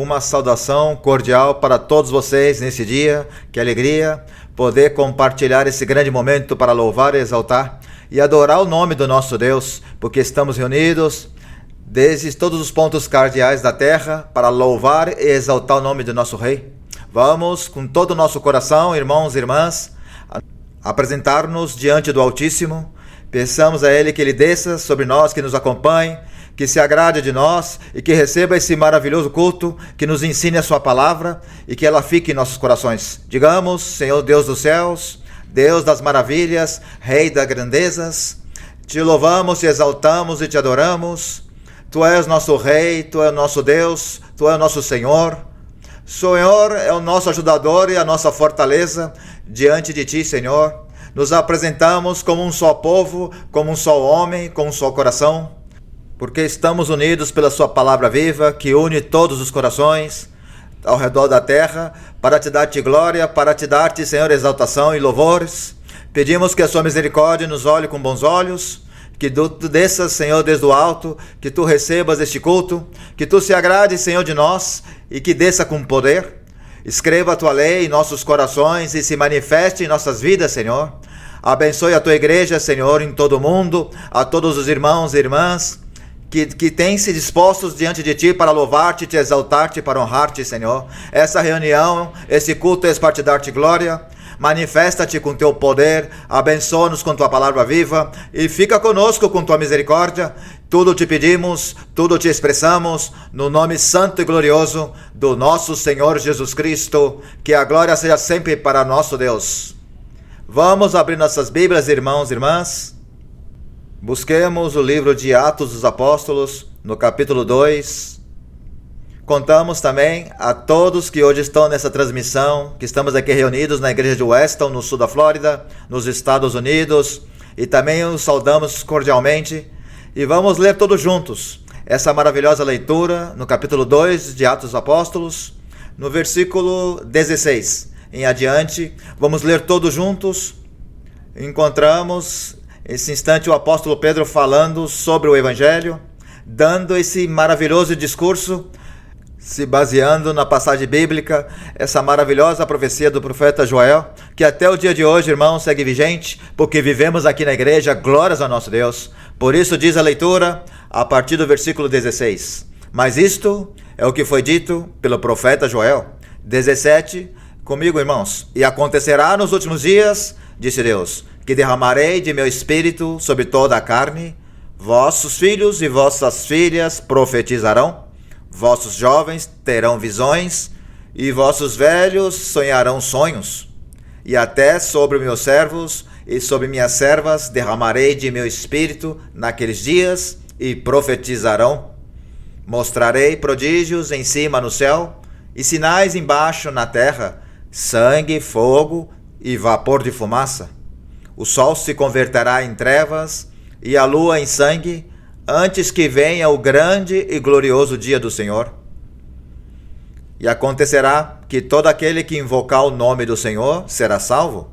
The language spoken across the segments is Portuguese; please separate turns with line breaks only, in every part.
uma saudação cordial para todos vocês nesse dia. Que alegria poder compartilhar esse grande momento para louvar, exaltar e adorar o nome do nosso Deus, porque estamos reunidos desde todos os pontos cardeais da terra para louvar e exaltar o nome do nosso Rei. Vamos, com todo o nosso coração, irmãos e irmãs, apresentar-nos diante do Altíssimo. Peçamos a Ele que Ele desça sobre nós, que nos acompanhe, que se agrade de nós e que receba esse maravilhoso culto, que nos ensine a sua palavra e que ela fique em nossos corações. Digamos: Senhor Deus dos céus, Deus das maravilhas, Rei das grandezas, te louvamos, te exaltamos e te adoramos. Tu és nosso Rei, Tu és nosso Deus, Tu és nosso Senhor. Senhor é o nosso ajudador e a nossa fortaleza diante de Ti, Senhor. Nos apresentamos como um só povo, como um só homem, com um só coração, porque estamos unidos pela Sua palavra viva, que une todos os corações ao redor da terra, para te dar-te glória, para te dar-te, Senhor, exaltação e louvores. Pedimos que a Sua misericórdia nos olhe com bons olhos, que Tu desças, Senhor, desde o alto, que Tu recebas este culto, que Tu se agrade, Senhor, de nós e que desça com poder. Escreva a Tua lei em nossos corações e se manifeste em nossas vidas, Senhor. Abençoe a Tua igreja, Senhor, em todo o mundo, a todos os irmãos e irmãs que têm se dispostos diante de Ti para louvar-te, te exaltar-te, para honrar-te, Senhor. Essa reunião, esse culto é para te dar-te glória. Manifesta-te com Teu poder, abençoa-nos com Tua palavra viva e fica conosco com Tua misericórdia. Tudo te pedimos, tudo te expressamos, no nome santo e glorioso do nosso Senhor Jesus Cristo, que a glória seja sempre para nosso Deus. Vamos abrir nossas Bíblias, irmãos e irmãs. Busquemos o livro de Atos dos Apóstolos, no capítulo 2. Contamos também a todos que hoje estão nessa transmissão, que estamos aqui reunidos na igreja de Weston, no sul da Flórida, nos Estados Unidos, e também os saudamos cordialmente. E vamos ler todos juntos essa maravilhosa leitura no capítulo 2 de Atos dos Apóstolos, no versículo 16 em adiante. Vamos ler todos juntos. Encontramos esse instante o apóstolo Pedro falando sobre o Evangelho, dando esse maravilhoso discurso, se baseando na passagem bíblica, essa maravilhosa profecia do profeta Joel, que até o dia de hoje, irmão, segue vigente, porque vivemos aqui na igreja, glórias ao nosso Deus. Por isso diz a leitura, a partir do versículo 16. Mas isto é o que foi dito pelo profeta Joel. 17, comigo, irmãos. E acontecerá nos últimos dias, disse Deus, que derramarei de meu espírito sobre toda a carne. Vossos filhos e vossas filhas profetizarão. Vossos jovens terão visões, e vossos velhos sonharão sonhos. E até sobre meus servos e sobre minhas servas derramarei de meu espírito naqueles dias, e profetizarão. Mostrarei prodígios em cima no céu, e sinais embaixo na terra, sangue, fogo e vapor de fumaça. O sol se converterá em trevas, e a lua em sangue, antes que venha o grande e glorioso dia do Senhor. E acontecerá que todo aquele que invocar o nome do Senhor será salvo.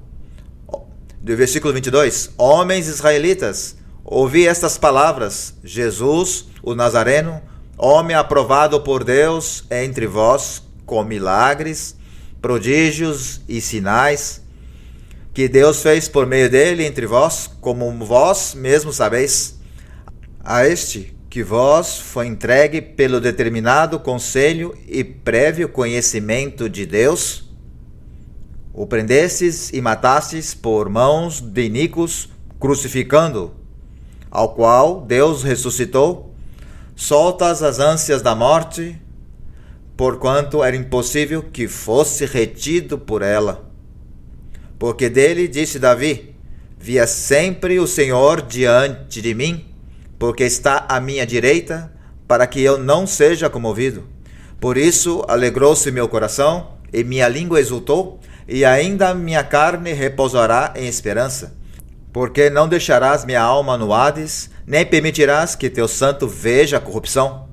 Do versículo 22, homens israelitas, ouvi estas palavras: Jesus, o Nazareno, homem aprovado por Deus entre vós, com milagres, prodígios e sinais, que Deus fez por meio dele entre vós, como vós mesmos sabeis. A este que vós foi entregue pelo determinado conselho e prévio conhecimento de Deus, o prendestes e matastes por mãos de iníquos, crucificando, ao qual Deus ressuscitou, soltas as ânsias da morte, porquanto era impossível que fosse retido por ela. Porque dele disse Davi: via sempre o Senhor diante de mim, porque está à minha direita, para que eu não seja comovido. Por isso alegrou-se meu coração, e minha língua exultou, e ainda minha carne repousará em esperança. Porque não deixarás minha alma no Hades, nem permitirás que teu santo veja a corrupção.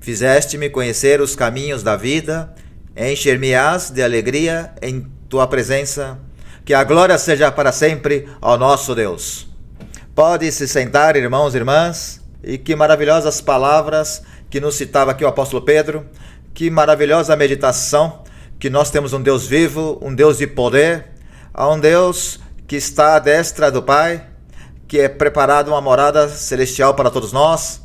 Fizeste-me conhecer os caminhos da vida, encher-me-ás de alegria em tua presença. Que a glória seja para sempre ao nosso Deus. Pode se sentar, irmãos e irmãs, e que maravilhosas palavras que nos citava aqui o apóstolo Pedro, Que maravilhosa meditação, que nós temos um Deus vivo, um Deus de poder, um Deus que está à destra do Pai, que é preparado uma morada celestial para todos nós,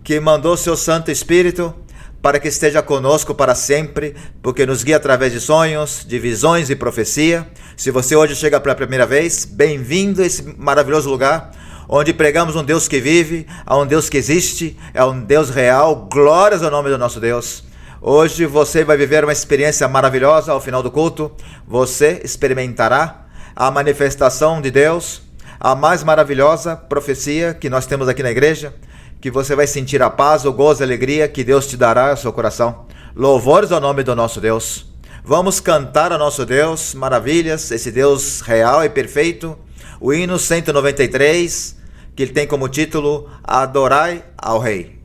que mandou seu Santo Espírito para que esteja conosco para sempre, porque nos guia através de sonhos, de visões e profecia. Se você hoje chega pela primeira vez, bem-vindo a esse maravilhoso lugar, onde pregamos um Deus que vive, a um Deus que existe, é um Deus real. Glórias ao nome do nosso Deus. Hoje você vai viver uma experiência maravilhosa ao final do culto. Você experimentará a manifestação de Deus, a mais maravilhosa profecia que nós temos aqui na igreja, que você vai sentir a paz, o gozo e a alegria que Deus te dará ao seu coração. Louvores ao nome do nosso Deus. Vamos cantar ao nosso Deus maravilhas, esse Deus real e perfeito. O hino 193, que ele tem como título Adorai ao Rei.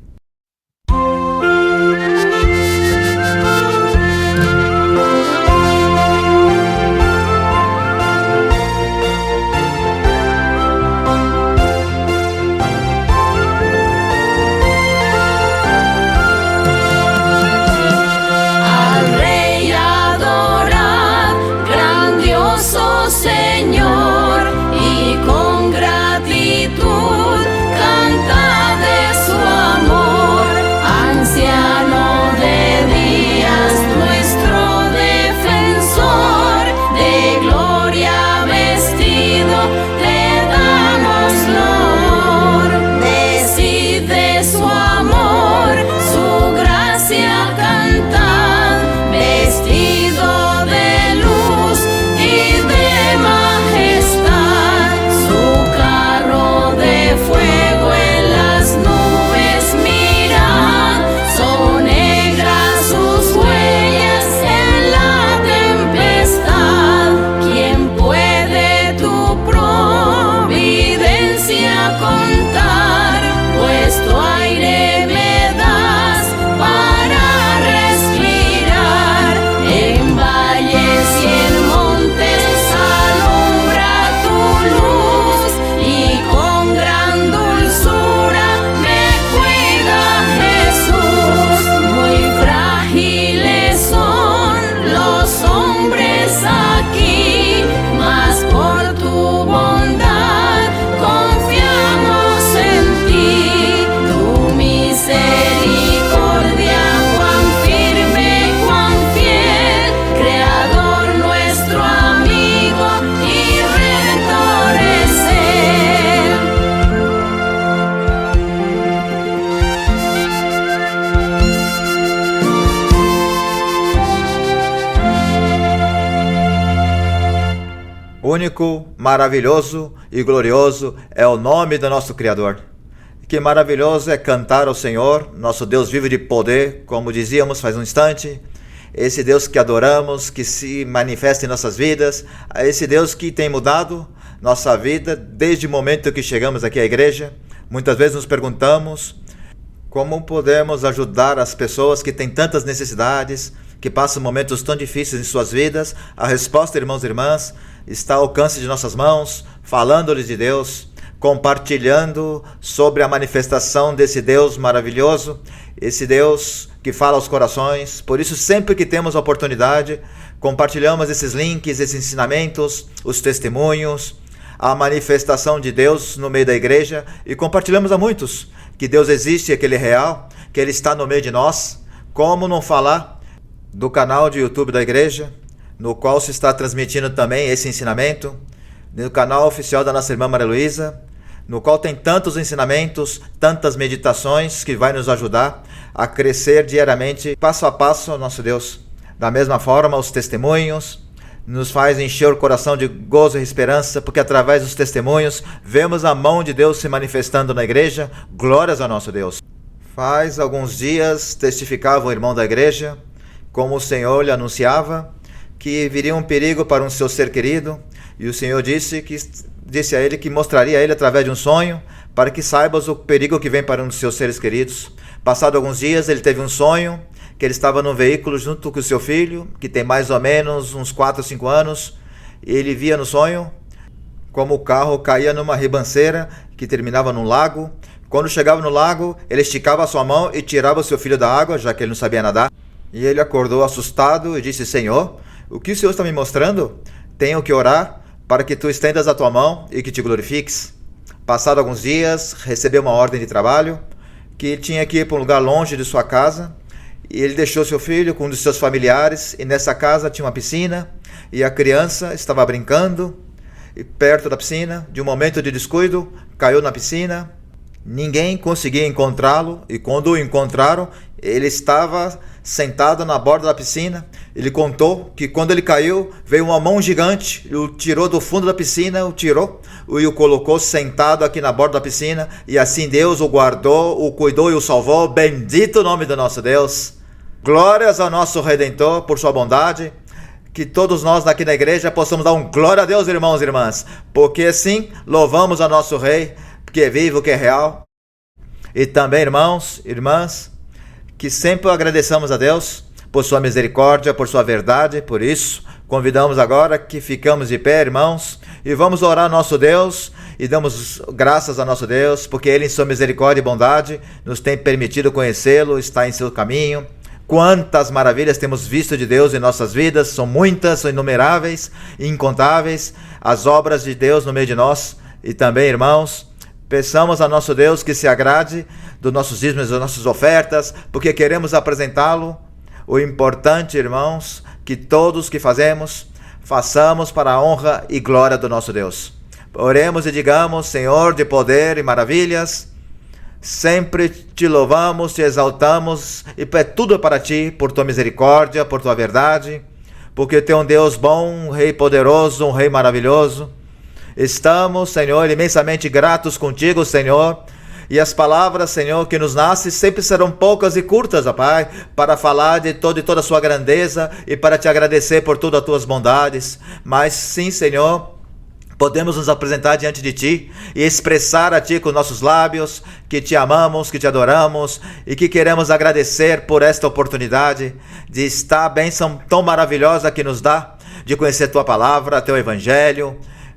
Único, maravilhoso e glorioso é o nome do nosso Criador. Que maravilhoso é cantar ao Senhor, nosso Deus vivo de poder, como dizíamos faz um instante. Esse Deus que adoramos, que se manifesta em nossas vidas, esse Deus que tem mudado nossa vida desde o momento que chegamos aqui à igreja. Muitas vezes nos perguntamos como podemos ajudar as pessoas que têm tantas necessidades, que passam momentos tão difíceis em suas vidas. A resposta, irmãos e irmãs, está ao alcance de nossas mãos, falando-lhes de Deus, compartilhando sobre a manifestação desse Deus maravilhoso, esse Deus que fala aos corações. Por isso, sempre que temos a oportunidade, compartilhamos esses links, esses ensinamentos, os testemunhos, a manifestação de Deus no meio da igreja, e compartilhamos a muitos que Deus existe, que Ele é real, que Ele está no meio de nós. Como não falar do canal de YouTube da igreja, no qual se está transmitindo também esse ensinamento, no canal oficial da nossa irmã Maria Luísa, no qual tem tantos ensinamentos, tantas meditações que vai nos ajudar a crescer diariamente, passo a passo, ao nosso Deus. Da mesma forma, os testemunhos nos faz encher o coração de gozo e esperança, porque através dos testemunhos vemos a mão de Deus se manifestando na igreja. Glórias ao nosso Deus. Faz alguns dias testificava um irmão da igreja, como o Senhor lhe anunciava que viria um perigo para um seu ser querido, e o Senhor disse a ele que mostraria a ele através de um sonho, para que saibas o perigo que vem para um dos seus seres queridos. Passado alguns dias, ele teve um sonho, que ele estava num veículo junto com o seu filho, que tem mais ou menos uns 4 ou 5 anos, e ele via no sonho como o carro caía numa ribanceira que terminava num lago. Quando chegava no lago, ele esticava a sua mão e tirava o seu filho da água, já que ele não sabia nadar. E ele acordou assustado e disse: Senhor, o que o Senhor está me mostrando? Tenho que orar para que tu estendas a tua mão e que te glorifiques. Passado alguns dias, recebeu uma ordem de trabalho que tinha que ir para um lugar longe de sua casa. E ele deixou seu filho com um dos seus familiares, e nessa casa tinha uma piscina, e a criança estava brincando, e perto da piscina, de um momento de descuido, caiu na piscina. Ninguém conseguia encontrá-lo, e quando o encontraram, ele estava sentado na borda da piscina. Ele contou que quando ele caiu, veio uma mão gigante, o tirou do fundo da piscina, o tirou e o colocou sentado aqui na borda da piscina, e assim Deus o guardou, o cuidou e o salvou. Bendito o nome do nosso Deus. Glórias ao nosso Redentor por sua bondade. Que todos nós aqui na igreja possamos dar um glória a Deus, irmãos e irmãs, porque assim louvamos a nosso Rei, que é vivo, que é real. E também, irmãos, irmãs, que sempre agradeçamos a Deus por sua misericórdia, por sua verdade. Por isso, convidamos agora que ficamos de pé, irmãos, e vamos orar ao nosso Deus e damos graças ao nosso Deus, porque Ele, em sua misericórdia e bondade, nos tem permitido conhecê-lo, está em seu caminho. Quantas maravilhas temos visto de Deus em nossas vidas, são muitas, são inumeráveis e incontáveis as obras de Deus no meio de nós. E também, irmãos, peçamos a nosso Deus que se agrade dos nossos dízimos, das nossas ofertas, porque queremos apresentá-lo. O importante, irmãos, que todos que façamos para a honra e glória do nosso Deus. Oremos e digamos: Senhor de poder e maravilhas, sempre te louvamos, te exaltamos, e é tudo para ti, por tua misericórdia, por tua verdade, porque tu é um Deus bom, um Rei poderoso, um Rei maravilhoso. Estamos, Senhor, imensamente gratos contigo, Senhor, e as palavras, Senhor, que nos nascem sempre serão poucas e curtas, ó Pai, para falar de toda a sua grandeza e para te agradecer por todas as tuas bondades. Mas sim, Senhor, podemos nos apresentar diante de Ti e expressar a Ti com nossos lábios que Te amamos, que Te adoramos e que queremos agradecer por esta oportunidade de estar a bênção tão maravilhosa que nos dá de conhecer Tua palavra, Teu Evangelho,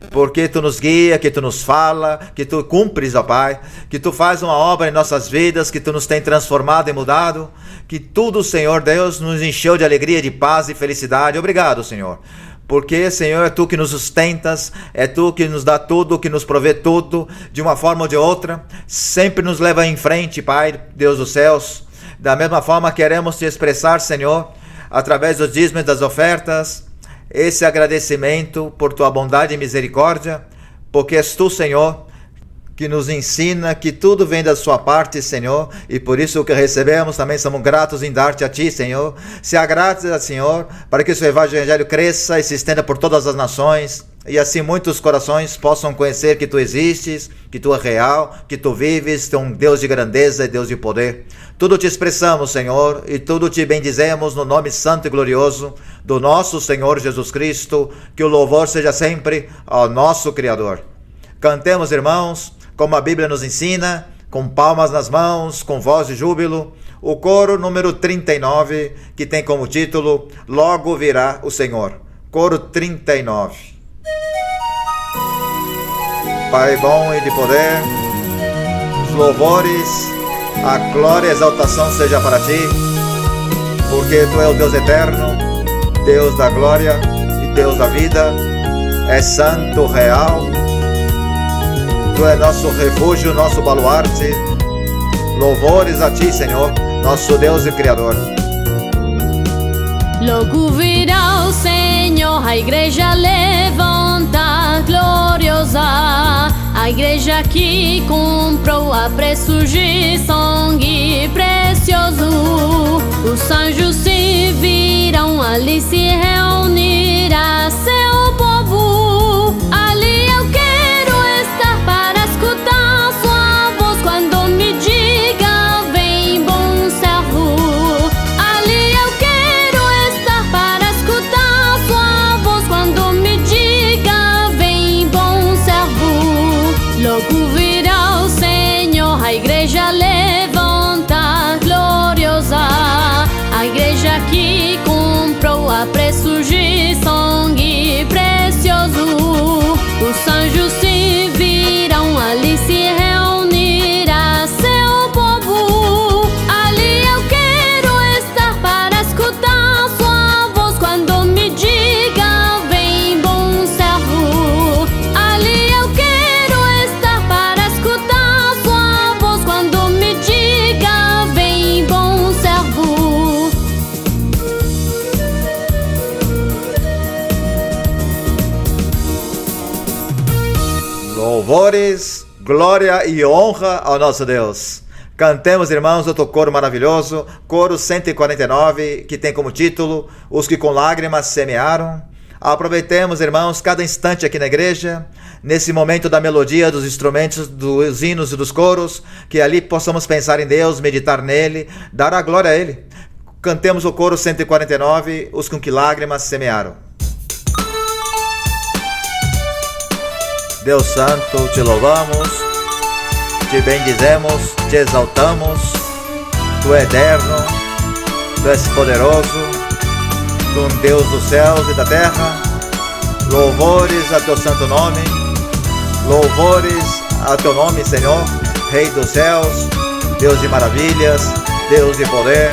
porque Tu nos guia, que Tu nos fala, que Tu cumpres, ó Pai, que Tu faz uma obra em nossas vidas, que Tu nos tem transformado e mudado, que tudo, Senhor Deus, nos encheu de alegria, de paz e felicidade. Obrigado, Senhor. Porque, Senhor, é Tu que nos sustentas, é Tu que nos dá tudo, que nos provê tudo, de uma forma ou de outra, sempre nos leva em frente, Pai, Deus dos céus. Da mesma forma, queremos Te expressar, Senhor, através dos dízimos e das ofertas, esse agradecimento por Tua bondade e misericórdia, porque és Tu, Senhor, que nos ensina que tudo vem da sua parte, Senhor, e por isso o que recebemos também somos gratos em dar-te a Ti, Senhor. Se agrade, Senhor, para que o seu Evangelho cresça e se estenda por todas as nações, e assim muitos corações possam conhecer que Tu existes, que Tu é real, que Tu vives, Tu é um Deus de grandeza e Deus de poder. Tudo Te expressamos, Senhor, e tudo Te bendizemos no nome santo e glorioso do nosso Senhor Jesus Cristo. Que o louvor seja sempre ao nosso Criador. Cantemos, irmãos, como a Bíblia nos ensina, com palmas nas mãos, com voz de júbilo, o coro número 39, que tem como título Logo Virá o Senhor. Coro 39. Pai bom e de poder, os louvores, a glória e a exaltação seja para Ti, porque Tu é o Deus eterno, Deus da glória e Deus da vida, é santo, real. Tu é nosso refúgio, nosso baluarte. Louvores a Ti, Senhor, nosso Deus e Criador.
Logo virá o Senhor, a igreja levanta gloriosa, a igreja que comprou a preço de sangue precioso. Os anjos se viram, ali se reunirá seu povo. Ali eu quero estar para escutar sua voz quando me diga: vem, bom servo. Ali eu quero estar para escutar sua voz quando me diga: vem, bom servo. Logo virá o Senhor, a igreja levanta gloriosa, a igreja que comprou a preço de sangue precioso. Os anjos se viram, ali se reunirá seu povo. Ali eu quero estar para escutar
Louvores, glória e honra ao nosso Deus. Cantemos, irmãos, outro coro maravilhoso, coro 149, que tem como título Os que com lágrimas semearam. Aproveitemos, irmãos, cada instante aqui na igreja, nesse momento da melodia, dos instrumentos, dos hinos e dos coros, que ali possamos pensar em Deus, meditar nele, dar a glória a Ele. Cantemos o coro 149, Os com que lágrimas semearam. Deus Santo, te louvamos, te bendizemos, te exaltamos. Tu és eterno, tu és poderoso, tu um Deus dos céus e da terra. Louvores a teu santo nome, louvores a teu nome, Senhor, Rei dos céus, Deus de maravilhas, Deus de poder.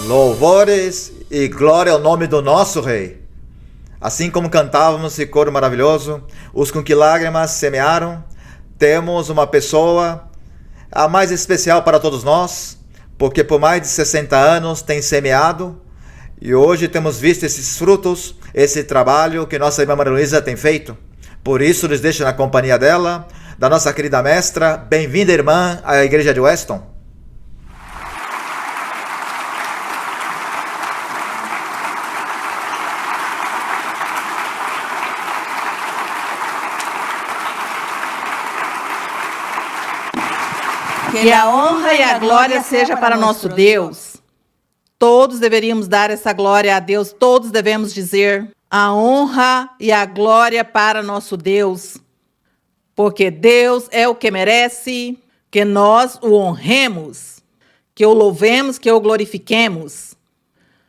Louvores e glória ao nome do nosso Rei. Assim como cantávamos esse coro maravilhoso, os com que lágrimas semearam, temos uma pessoa, a mais especial para todos nós, porque por mais de 60 anos tem semeado, e hoje temos visto esses frutos, esse trabalho que nossa irmã Maria Luísa tem feito. Por isso, nos deixa na companhia dela, da nossa querida mestra. Bem-vinda, irmã, à Igreja de Weston.
Que a honra e a glória seja para nosso Deus. Todos deveríamos dar essa glória a Deus, todos devemos dizer a honra e a glória para nosso Deus, porque Deus é o que merece que nós o honremos, que o louvemos, que o glorifiquemos.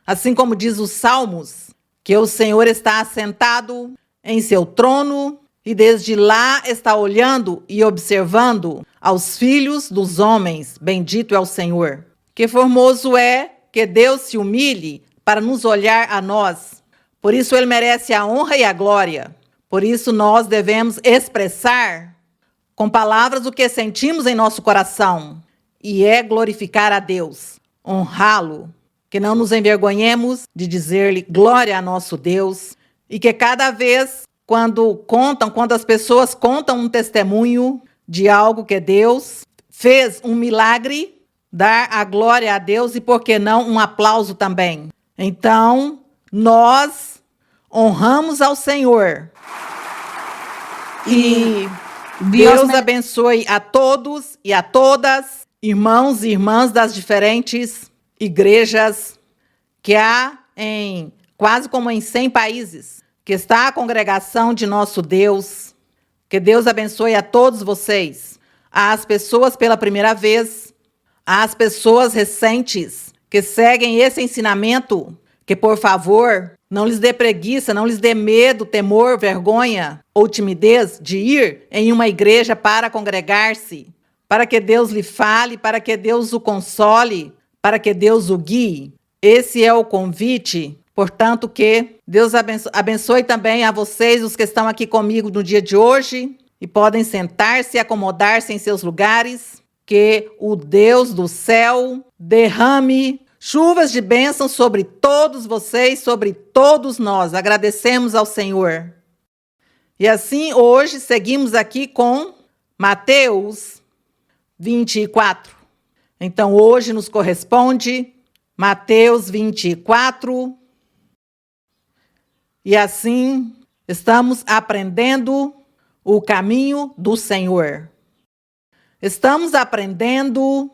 Assim como diz os Salmos, que o Senhor está assentado em seu trono e desde lá está olhando e observando aos filhos dos homens. Bendito é o Senhor. Que formoso é que Deus se humilhe para nos olhar a nós. Por isso ele merece a honra e a glória. Por isso nós devemos expressar com palavras o que sentimos em nosso coração. E é glorificar a Deus, honrá-lo. Que não nos envergonhemos de dizer-lhe glória a nosso Deus. E que cada vez quando as pessoas contam um testemunho de algo que Deus fez, um milagre, dar a glória a Deus e, por que não, um aplauso também. Então, nós honramos ao Senhor. E Deus abençoe a todos e a todas, irmãos e irmãs das diferentes igrejas que há em quase como em 100 países, que está a congregação de nosso Deus. Que Deus abençoe a todos vocês, às pessoas pela primeira vez, às pessoas recentes que seguem esse ensinamento, que por favor, não lhes dê preguiça, não lhes dê medo, temor, vergonha ou timidez de ir em uma igreja para congregar-se, para que Deus lhe fale, para que Deus o console, para que Deus o guie. Esse é o convite. Portanto, que Deus abençoe também a vocês, os que estão aqui comigo no dia de hoje, e podem sentar-se e acomodar-se em seus lugares. Que o Deus do céu derrame chuvas de bênção sobre todos vocês, sobre todos nós. Agradecemos ao Senhor. E assim, hoje, seguimos aqui com Mateus 24. Então, hoje nos corresponde Mateus 24. E assim, estamos aprendendo o caminho do Senhor. Estamos aprendendo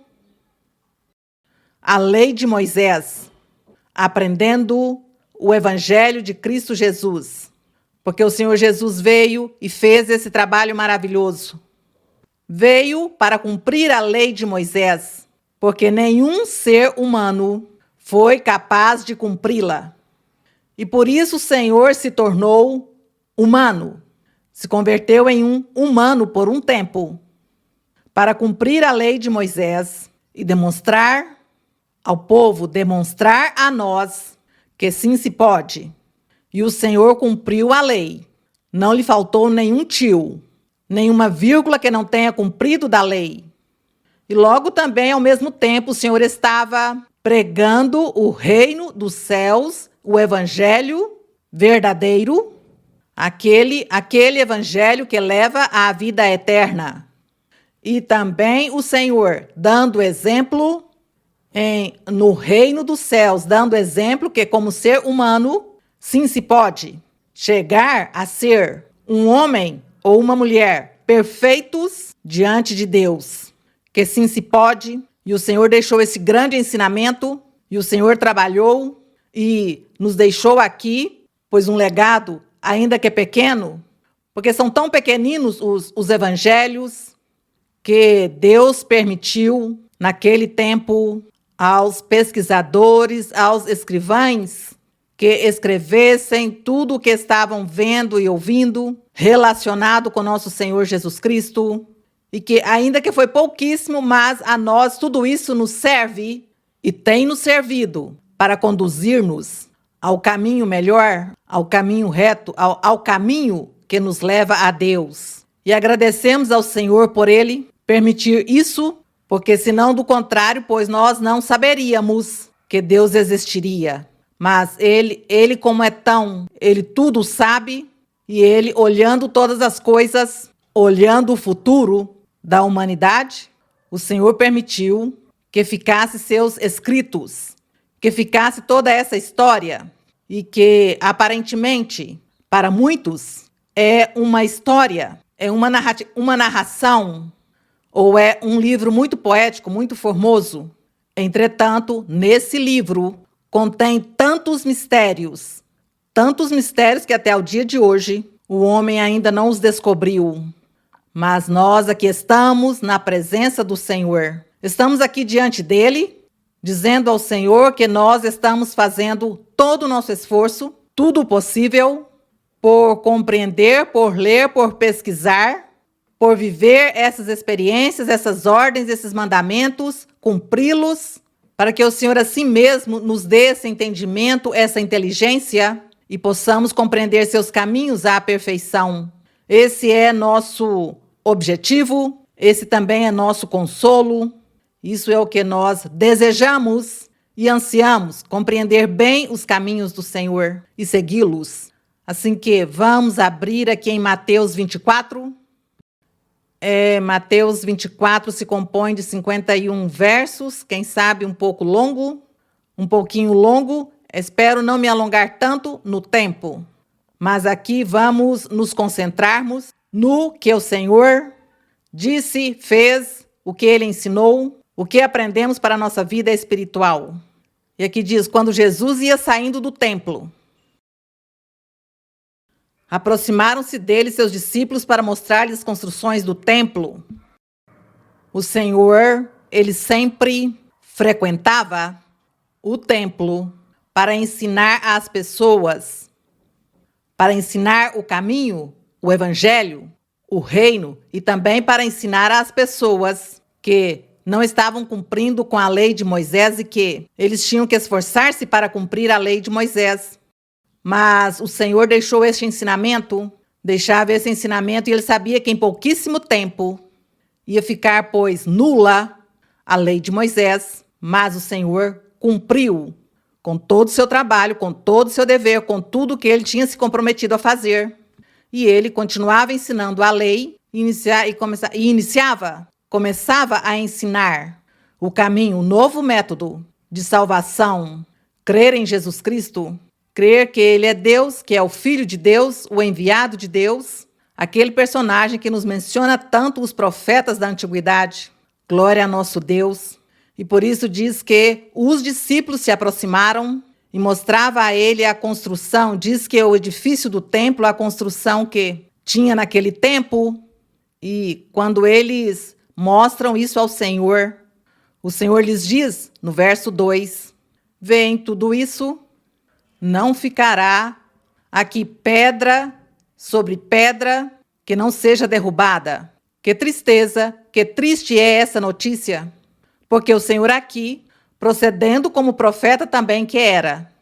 a lei de Moisés, aprendendo o Evangelho de Cristo Jesus, porque o Senhor Jesus veio e fez esse trabalho maravilhoso. Veio para cumprir a lei de Moisés, porque nenhum ser humano foi capaz de cumpri-la. E por isso o Senhor se tornou humano, se converteu em um humano por um tempo, para cumprir a lei de Moisés e demonstrar ao povo, demonstrar a nós que sim se pode. E o Senhor cumpriu a lei. Não lhe faltou nenhum tio, nenhuma vírgula que não tenha cumprido da lei. E logo também, ao mesmo tempo, o Senhor estava pregando o reino dos céus, o evangelho verdadeiro, aquele evangelho que leva à vida eterna. E também o Senhor dando exemplo no reino dos céus, dando exemplo que como ser humano, sim se pode chegar a ser um homem ou uma mulher perfeitos diante de Deus, que sim se pode. E o Senhor deixou esse grande ensinamento, e o Senhor trabalhou e nos deixou aqui, pois um legado, ainda que pequeno, porque são tão pequeninos os evangelhos, que Deus permitiu naquele tempo aos pesquisadores, aos escrivães, que escrevessem tudo o que estavam vendo e ouvindo relacionado com nosso Senhor Jesus Cristo, e que ainda que foi pouquíssimo, mas a nós tudo isso nos serve e tem nos servido para conduzir-nos ao caminho melhor, ao caminho reto, ao caminho que nos leva a Deus. E agradecemos ao Senhor por Ele permitir isso, porque senão, do contrário, pois nós não saberíamos que Deus existiria. Mas Ele como é tão, Ele tudo sabe, e Ele olhando todas as coisas, olhando o futuro da humanidade, o Senhor permitiu que ficasse seus escritos, que ficasse toda essa história, e que aparentemente, para muitos, é uma história, é uma narração, ou é um livro muito poético, muito formoso. Entretanto, nesse livro contém tantos mistérios que até o dia de hoje o homem ainda não os descobriu. Mas nós aqui estamos na presença do Senhor. Estamos aqui diante dele, dizendo ao Senhor que nós estamos fazendo todo o nosso esforço, tudo o possível, por compreender, por ler, por pesquisar, por viver essas experiências, essas ordens, esses mandamentos, cumpri-los, para que o Senhor assim mesmo nos dê esse entendimento, essa inteligência, e possamos compreender seus caminhos à perfeição. Esse é nosso objetivo, esse também é nosso consolo. Isso é o que nós desejamos e ansiamos, compreender bem os caminhos do Senhor e segui-los. Assim que vamos abrir aqui em Mateus 24. Mateus 24 se compõe de 51 versos, quem sabe um pouquinho longo. Espero não me alongar tanto no tempo, mas aqui vamos nos concentrarmos no que o Senhor disse, fez, o que Ele ensinou, o que aprendemos para a nossa vida espiritual. E aqui diz, quando Jesus ia saindo do templo, aproximaram-se dele seus discípulos para mostrar-lhes as construções do templo. O Senhor, Ele sempre frequentava o templo para ensinar às pessoas, para ensinar o caminho, o evangelho, o reino, e também para ensinar às pessoas que não estavam cumprindo com a lei de Moisés e que eles tinham que esforçar-se para cumprir a lei de Moisés. Mas o Senhor deixava esse ensinamento, e ele sabia que em pouquíssimo tempo ia ficar, pois, nula a lei de Moisés, mas o Senhor cumpriu com todo o seu trabalho, com todo o seu dever, com tudo que ele tinha se comprometido a fazer. E ele continuava ensinando a lei começava a ensinar o caminho, o novo método de salvação, crer em Jesus Cristo, crer que ele é Deus, que é o Filho de Deus, o enviado de Deus, aquele personagem que nos menciona tanto os profetas da antiguidade. Glória a nosso Deus. E por isso diz que os discípulos se aproximaram e mostrava a ele a construção. Diz que o edifício do templo, a construção que tinha naquele tempo. E quando eles mostram isso ao Senhor, o Senhor lhes diz, no verso 2, veem tudo isso, não ficará aqui pedra sobre pedra que não seja derrubada. Que tristeza, que triste é essa notícia. Porque o Senhor aqui, procedendo como profeta também que era,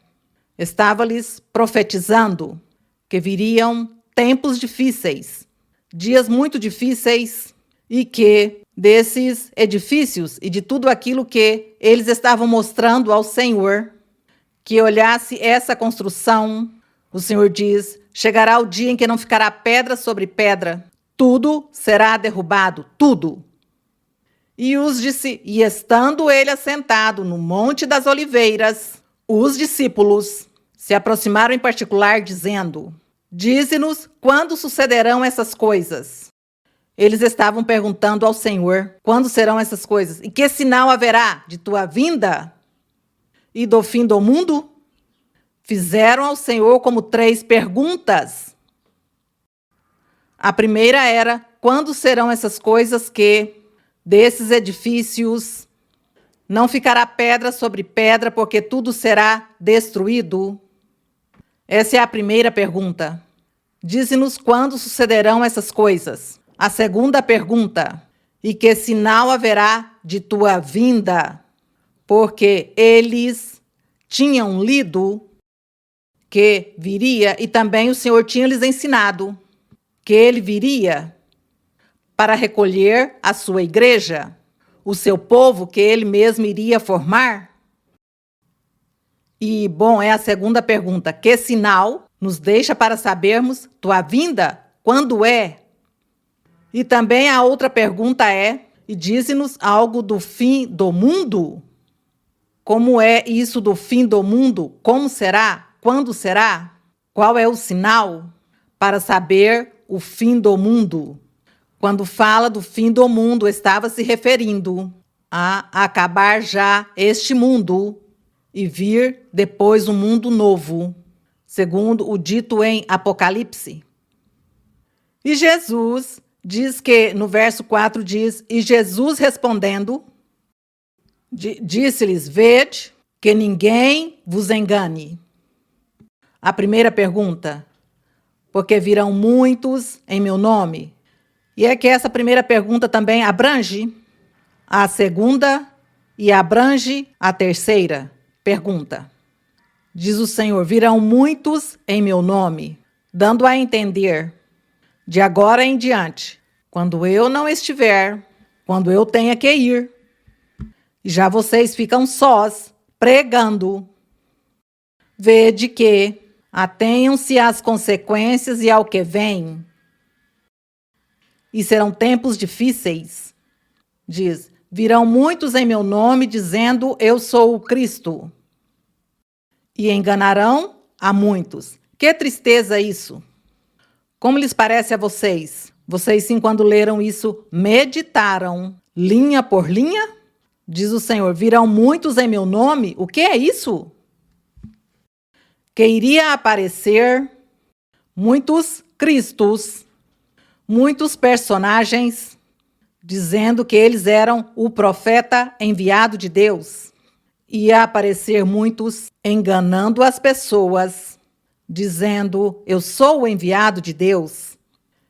estava-lhes profetizando que viriam tempos difíceis, dias muito difíceis, e que desses edifícios e de tudo aquilo que eles estavam mostrando ao Senhor, que olhasse essa construção, o Senhor diz, chegará o dia em que não ficará pedra sobre pedra, tudo será derrubado, tudo. E estando ele assentado no Monte das Oliveiras, os discípulos se aproximaram em particular, dizendo, dize-nos quando sucederão essas coisas. Eles estavam perguntando ao Senhor, quando serão essas coisas? E que sinal haverá de tua vinda e do fim do mundo? Fizeram ao Senhor como 3 perguntas. A primeira era, quando serão essas coisas que desses edifícios não ficará pedra sobre pedra, porque tudo será destruído? Essa é a primeira pergunta. Dize-nos quando sucederão essas coisas. A segunda pergunta, e que sinal haverá de tua vinda? Porque eles tinham lido que viria, e também o Senhor tinha lhes ensinado que ele viria para recolher a sua igreja, o seu povo que ele mesmo iria formar? E, bom, é a segunda pergunta. Que sinal nos deixa para sabermos tua vinda? Quando é? E também a outra pergunta é, e dize-nos algo do fim do mundo? Como é isso do fim do mundo? Como será? Quando será? Qual é o sinal para saber o fim do mundo? Quando fala do fim do mundo, estava se referindo a acabar já este mundo e vir depois um mundo novo, segundo o dito em Apocalipse. E Jesus diz que, no verso 4 diz, e Jesus respondendo, disse-lhes, vede que ninguém vos engane. A primeira pergunta, porque virão muitos em meu nome. E é que essa primeira pergunta também abrange a segunda e abrange a terceira pergunta. Diz o Senhor, virão muitos em meu nome, dando a entender, de agora em diante, quando eu não estiver, quando eu tenha que ir, e já vocês ficam sós, pregando, vede que atenham-se às consequências e ao que vem. E serão tempos difíceis. Diz, virão muitos em meu nome, dizendo, eu sou o Cristo. E enganarão a muitos. Que tristeza isso! Como lhes parece a vocês? Vocês, sim, quando leram isso, meditaram linha por linha? Diz o Senhor, virão muitos em meu nome? O que é isso? Que iria aparecer muitos Cristos, muitos personagens, dizendo que eles eram o profeta enviado de Deus. Ia aparecer muitos enganando as pessoas, dizendo, eu sou o enviado de Deus.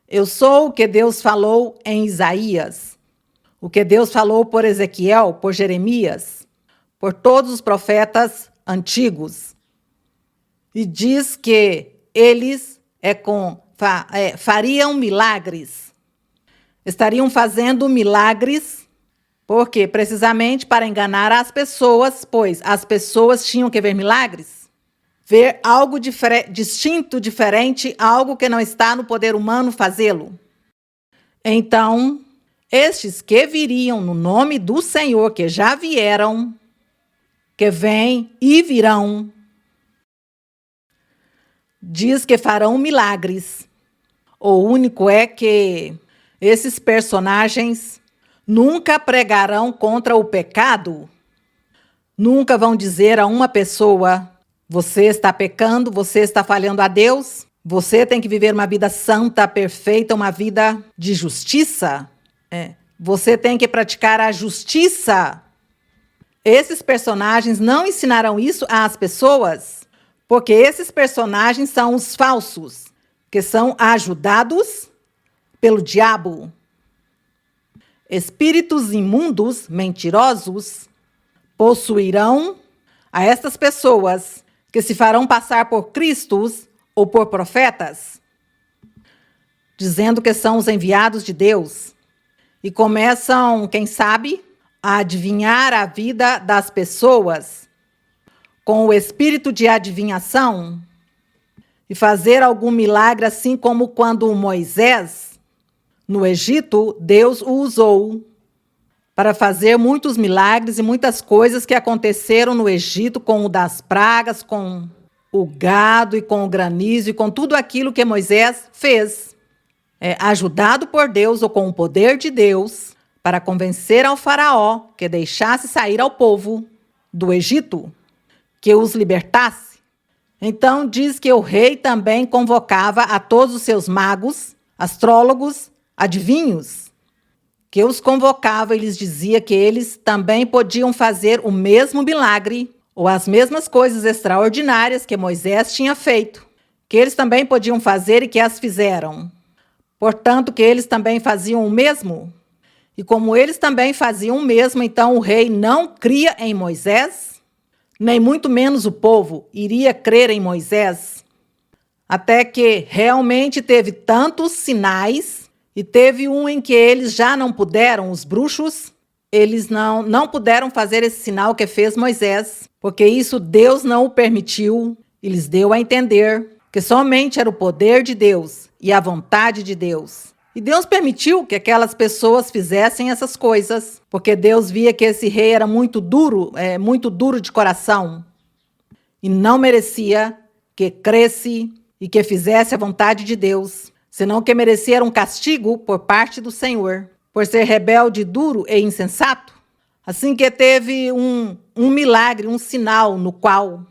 Eu sou o que Deus falou em Isaías, o que Deus falou por Ezequiel, por Jeremias, por todos os profetas antigos. E diz que eles fariam milagres, estariam fazendo milagres Por quê? Precisamente para enganar as pessoas, pois as pessoas tinham que ver milagres, ver algo distinto, diferente, algo que não está no poder humano fazê-lo. Então, estes que viriam no nome do Senhor, que já vieram, que vêm e virão, diz que farão milagres. O único é que esses personagens nunca pregarão contra o pecado, nunca vão dizer a uma pessoa: você está pecando, você está falhando a Deus, você tem que viver uma vida santa, perfeita, uma vida de justiça. Você tem que praticar a justiça. Esses personagens não ensinarão isso às pessoas, porque esses personagens são os falsos, que são ajudados pelo diabo. Espíritos imundos, mentirosos, possuirão a estas pessoas que se farão passar por Cristos ou por profetas, dizendo que são os enviados de Deus, e começam, quem sabe, a adivinhar a vida das pessoas com o espírito de adivinhação e fazer algum milagre, assim como quando Moisés, no Egito, Deus o usou para fazer muitos milagres e muitas coisas que aconteceram no Egito, com o das pragas, com o gado e com o granizo e com tudo aquilo que Moisés fez. Ajudado por Deus ou com o poder de Deus, para convencer ao faraó que deixasse sair ao povo do Egito, que os libertasse. Então diz que o rei também convocava a todos os seus magos, astrólogos, adivinhos, que os convocava e lhes dizia que eles também podiam fazer o mesmo milagre ou as mesmas coisas extraordinárias que Moisés tinha feito, que eles também podiam fazer e que as fizeram. Portanto, que eles também faziam o mesmo. E como eles também faziam o mesmo, então o rei não cria em Moisés, nem muito menos o povo iria crer em Moisés, até que realmente teve tantos sinais, e teve um em que eles já não puderam, os bruxos, eles não puderam fazer esse sinal que fez Moisés, porque isso Deus não o permitiu, e lhes deu a entender que somente era o poder de Deus e a vontade de Deus. E Deus permitiu que aquelas pessoas fizessem essas coisas, porque Deus via que esse rei era muito duro de coração, e não merecia que cresce e que fizesse a vontade de Deus, senão que merecia um castigo por parte do Senhor, por ser rebelde, duro e insensato. Assim que teve um milagre, um sinal no qual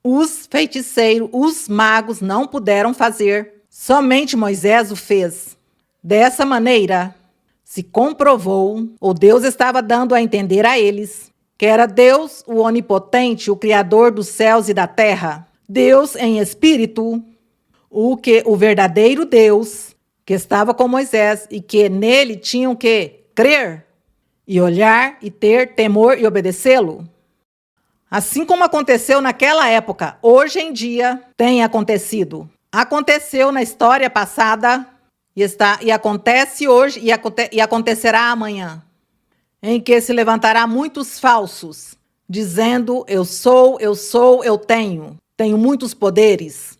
os feiticeiros, os magos não puderam fazer, somente Moisés o fez. Dessa maneira, se comprovou, ou Deus estava dando a entender a eles, que era Deus, o onipotente, o Criador dos céus e da terra, Deus em espírito, o verdadeiro Deus, que estava com Moisés e que nele tinham que crer e olhar e ter temor e obedecê-lo. Assim como aconteceu naquela época, hoje em dia tem acontecido. Aconteceu na história passada e acontece hoje e acontecerá amanhã, em que se levantará muitos falsos, dizendo: eu sou, eu tenho muitos poderes.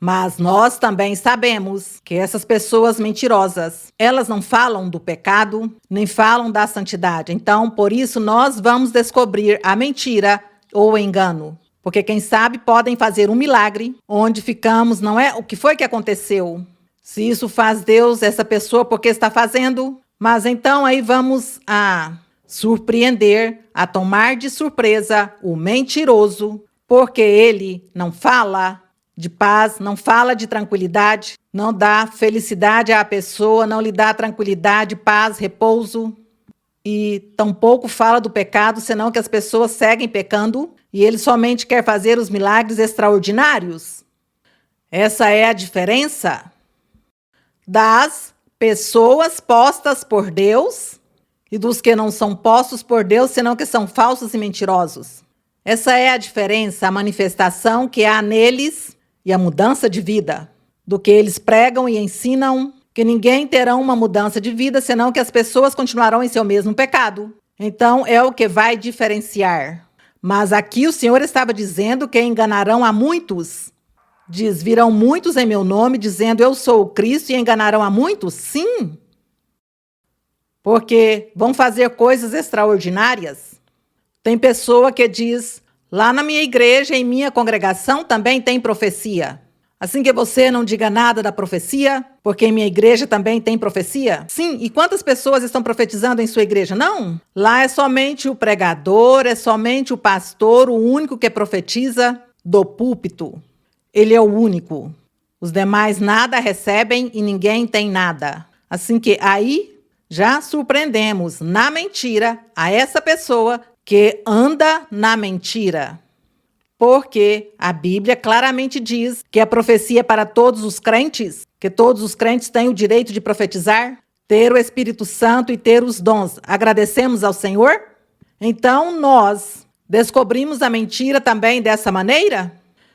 Mas nós também sabemos que essas pessoas mentirosas, elas não falam do pecado, nem falam da santidade. Então, por isso, nós vamos descobrir a mentira ou o engano. Porque quem sabe podem fazer um milagre, onde ficamos, não é o que foi que aconteceu. Se isso faz Deus, essa pessoa, por que está fazendo? Mas então aí vamos a surpreender, a tomar de surpresa o mentiroso, porque ele não fala de paz, não fala de tranquilidade, não dá felicidade à pessoa, não lhe dá tranquilidade, paz, repouso, e tampouco fala do pecado, senão que as pessoas seguem pecando e ele somente quer fazer os milagres extraordinários. Essa é a diferença das pessoas postas por Deus e dos que não são postos por Deus, senão que são falsos e mentirosos. Essa é a diferença, a manifestação que há neles e a mudança de vida, do que eles pregam e ensinam, que ninguém terá uma mudança de vida, senão que as pessoas continuarão em seu mesmo pecado. Então é o que vai diferenciar. Mas aqui o Senhor estava dizendo que enganarão a muitos. Diz, virão muitos em meu nome, dizendo, eu sou o Cristo, e enganarão a muitos? Sim. Porque vão fazer coisas extraordinárias. Tem pessoa que diz, lá na minha igreja, em minha congregação, também tem profecia. Assim que você não diga nada da profecia, porque em minha igreja também tem profecia? Sim, e quantas pessoas estão profetizando em sua igreja? Não. Lá é somente o pregador, é somente o pastor, o único que profetiza do púlpito. Ele é o único. Os demais nada recebem e ninguém tem nada. Assim que aí já surpreendemos na mentira a essa pessoa que anda na mentira. Porque a Bíblia claramente diz que a profecia é para todos os crentes, que todos os crentes têm o direito de profetizar, ter o Espírito Santo e ter os dons. Agradecemos ao Senhor? Então nós descobrimos a mentira também dessa maneira?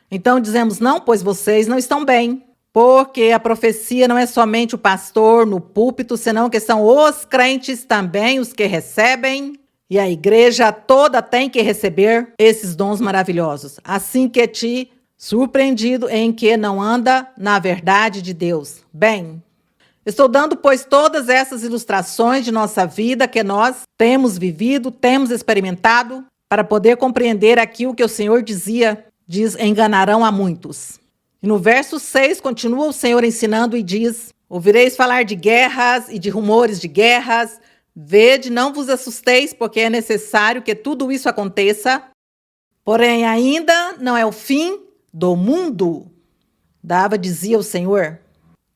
Então dizemos, não, pois vocês não estão bem. Porque a profecia não é somente o pastor no púlpito, senão que são os crentes também, os que recebem. E a igreja toda tem que receber esses dons maravilhosos. Assim que te surpreendido em que não anda na verdade de Deus. Bem, estou dando, pois, todas essas ilustrações de nossa vida que nós temos vivido, temos experimentado, para poder compreender aqui o que o Senhor dizia, diz, enganarão a muitos. E no verso 6, continua o Senhor ensinando e diz, ouvireis falar de guerras e de rumores de guerras. Vede, não vos assusteis, porque é necessário que tudo isso aconteça. Porém, ainda não é o fim do mundo. Dizia o Senhor.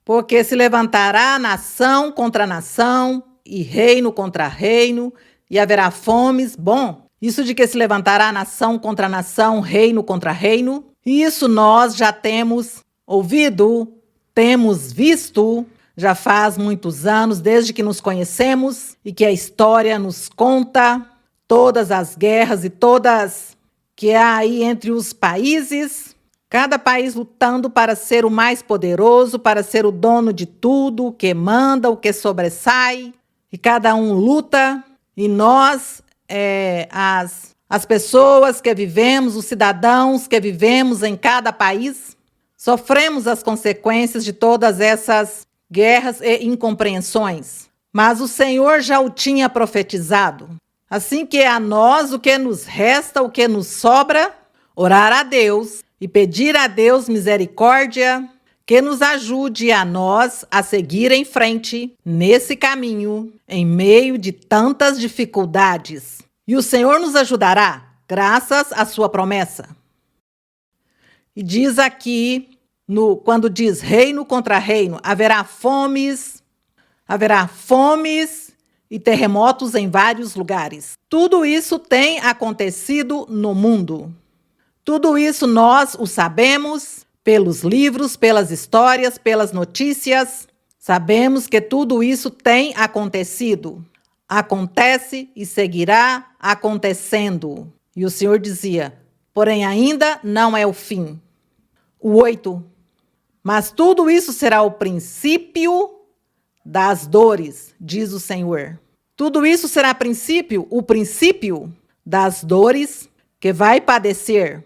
Porque se levantará nação contra nação, e reino contra reino, e haverá fomes. Bom, isso de que se levantará nação contra nação, reino contra reino, isso nós já temos ouvido, temos visto. Já faz muitos anos, desde que nos conhecemos e que a história nos conta todas as guerras e todas que há aí entre os países, cada país lutando para ser o mais poderoso, para ser o dono de tudo, o que manda, o que sobressai, e cada um luta, e nós, as pessoas que vivemos, os cidadãos que vivemos em cada país, sofremos as consequências de todas essas guerras e incompreensões. Mas o Senhor já o tinha profetizado. Assim que a nós o que nos resta, o que nos sobra, orar a Deus e pedir a Deus misericórdia, que nos ajude a nós a seguir em frente nesse caminho, em meio de tantas dificuldades. E o Senhor nos ajudará, graças à sua promessa. E diz aqui, quando diz reino contra reino, haverá fomes e terremotos em vários lugares. Tudo isso tem acontecido no mundo. Tudo isso nós o sabemos pelos livros, pelas histórias, pelas notícias. Sabemos que tudo isso tem acontecido. Acontece e seguirá acontecendo. E o Senhor dizia, porém ainda não é o fim. O 8. Mas tudo isso será o princípio das dores, diz o Senhor. Tudo isso será o princípio das dores que vai padecer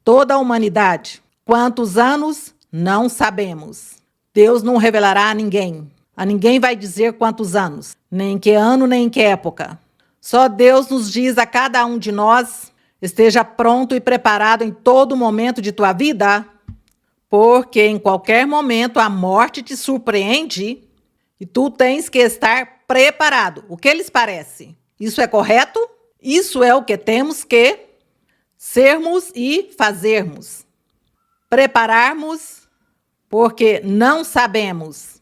toda a humanidade. Quantos anos? Não sabemos. Deus não revelará a ninguém. A ninguém vai dizer quantos anos, nem em que ano, nem em que época. Só Deus nos diz a cada um de nós, esteja pronto e preparado em todo momento de tua vida, porque em qualquer momento a morte te surpreende e tu tens que estar preparado. O que lhes parece? Isso é correto? Isso é o que temos que sermos e fazermos. Prepararmos, porque não sabemos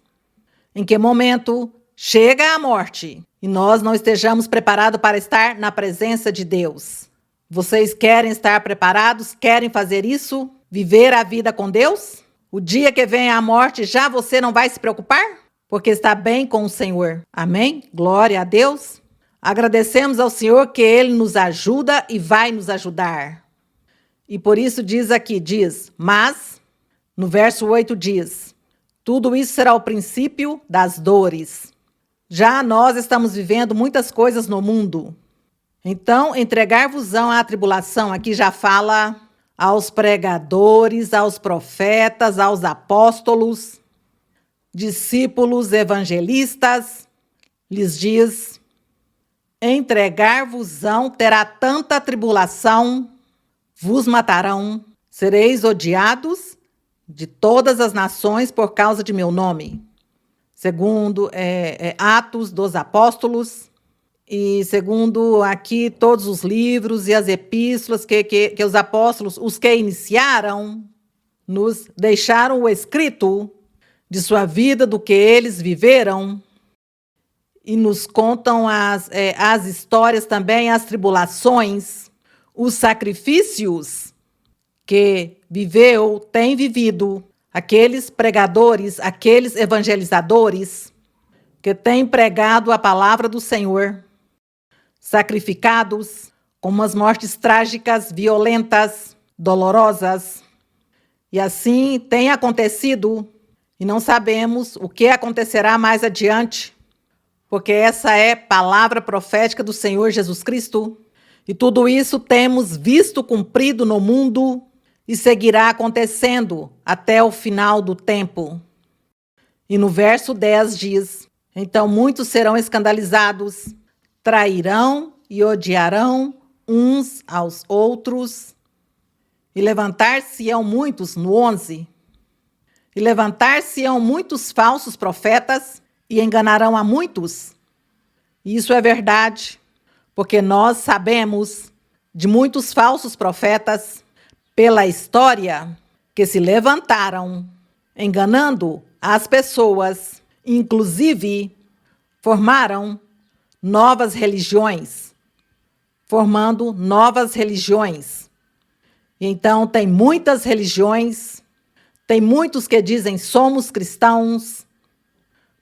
em que momento chega a morte e nós não estejamos preparados para estar na presença de Deus. Vocês querem estar preparados? Querem fazer isso? Viver a vida com Deus? O dia que vem a morte, já você não vai se preocupar? Porque está bem com o Senhor. Amém? Glória a Deus. Agradecemos ao Senhor que Ele nos ajuda e vai nos ajudar. E por isso diz, mas, no verso 8 diz, Tudo isso será o princípio das dores. Já nós estamos vivendo muitas coisas no mundo. Então, entregar-vos-ão à tribulação, aqui já fala aos pregadores, aos profetas, aos apóstolos, discípulos, evangelistas, lhes diz: entregar-vos-ão, terá tanta tribulação, vos matarão, sereis odiados de todas as nações por causa de meu nome. Segundo Atos dos Apóstolos, e segundo aqui todos os livros e as epístolas que os apóstolos, os que iniciaram, nos deixaram o escrito de sua vida, do que eles viveram, e nos contam as histórias também, as tribulações, os sacrifícios que tem vivido aqueles pregadores, aqueles evangelizadores que têm pregado a palavra do Senhor, sacrificados com umas mortes trágicas, violentas, dolorosas. E assim tem acontecido, e não sabemos o que acontecerá mais adiante, porque essa é palavra profética do Senhor Jesus Cristo. E tudo isso temos visto cumprido no mundo e seguirá acontecendo até o final do tempo. E no verso 10 diz: então muitos serão escandalizados, trairão e odiarão uns aos outros, e levantar-se-ão muitos, no 11, e levantar-se-ão muitos falsos profetas, e enganarão a muitos. E isso é verdade, porque nós sabemos de muitos falsos profetas, pela história, que se levantaram, enganando as pessoas, inclusive formaram novas religiões, formando novas religiões. E então tem muitas religiões, tem muitos que dizem somos cristãos,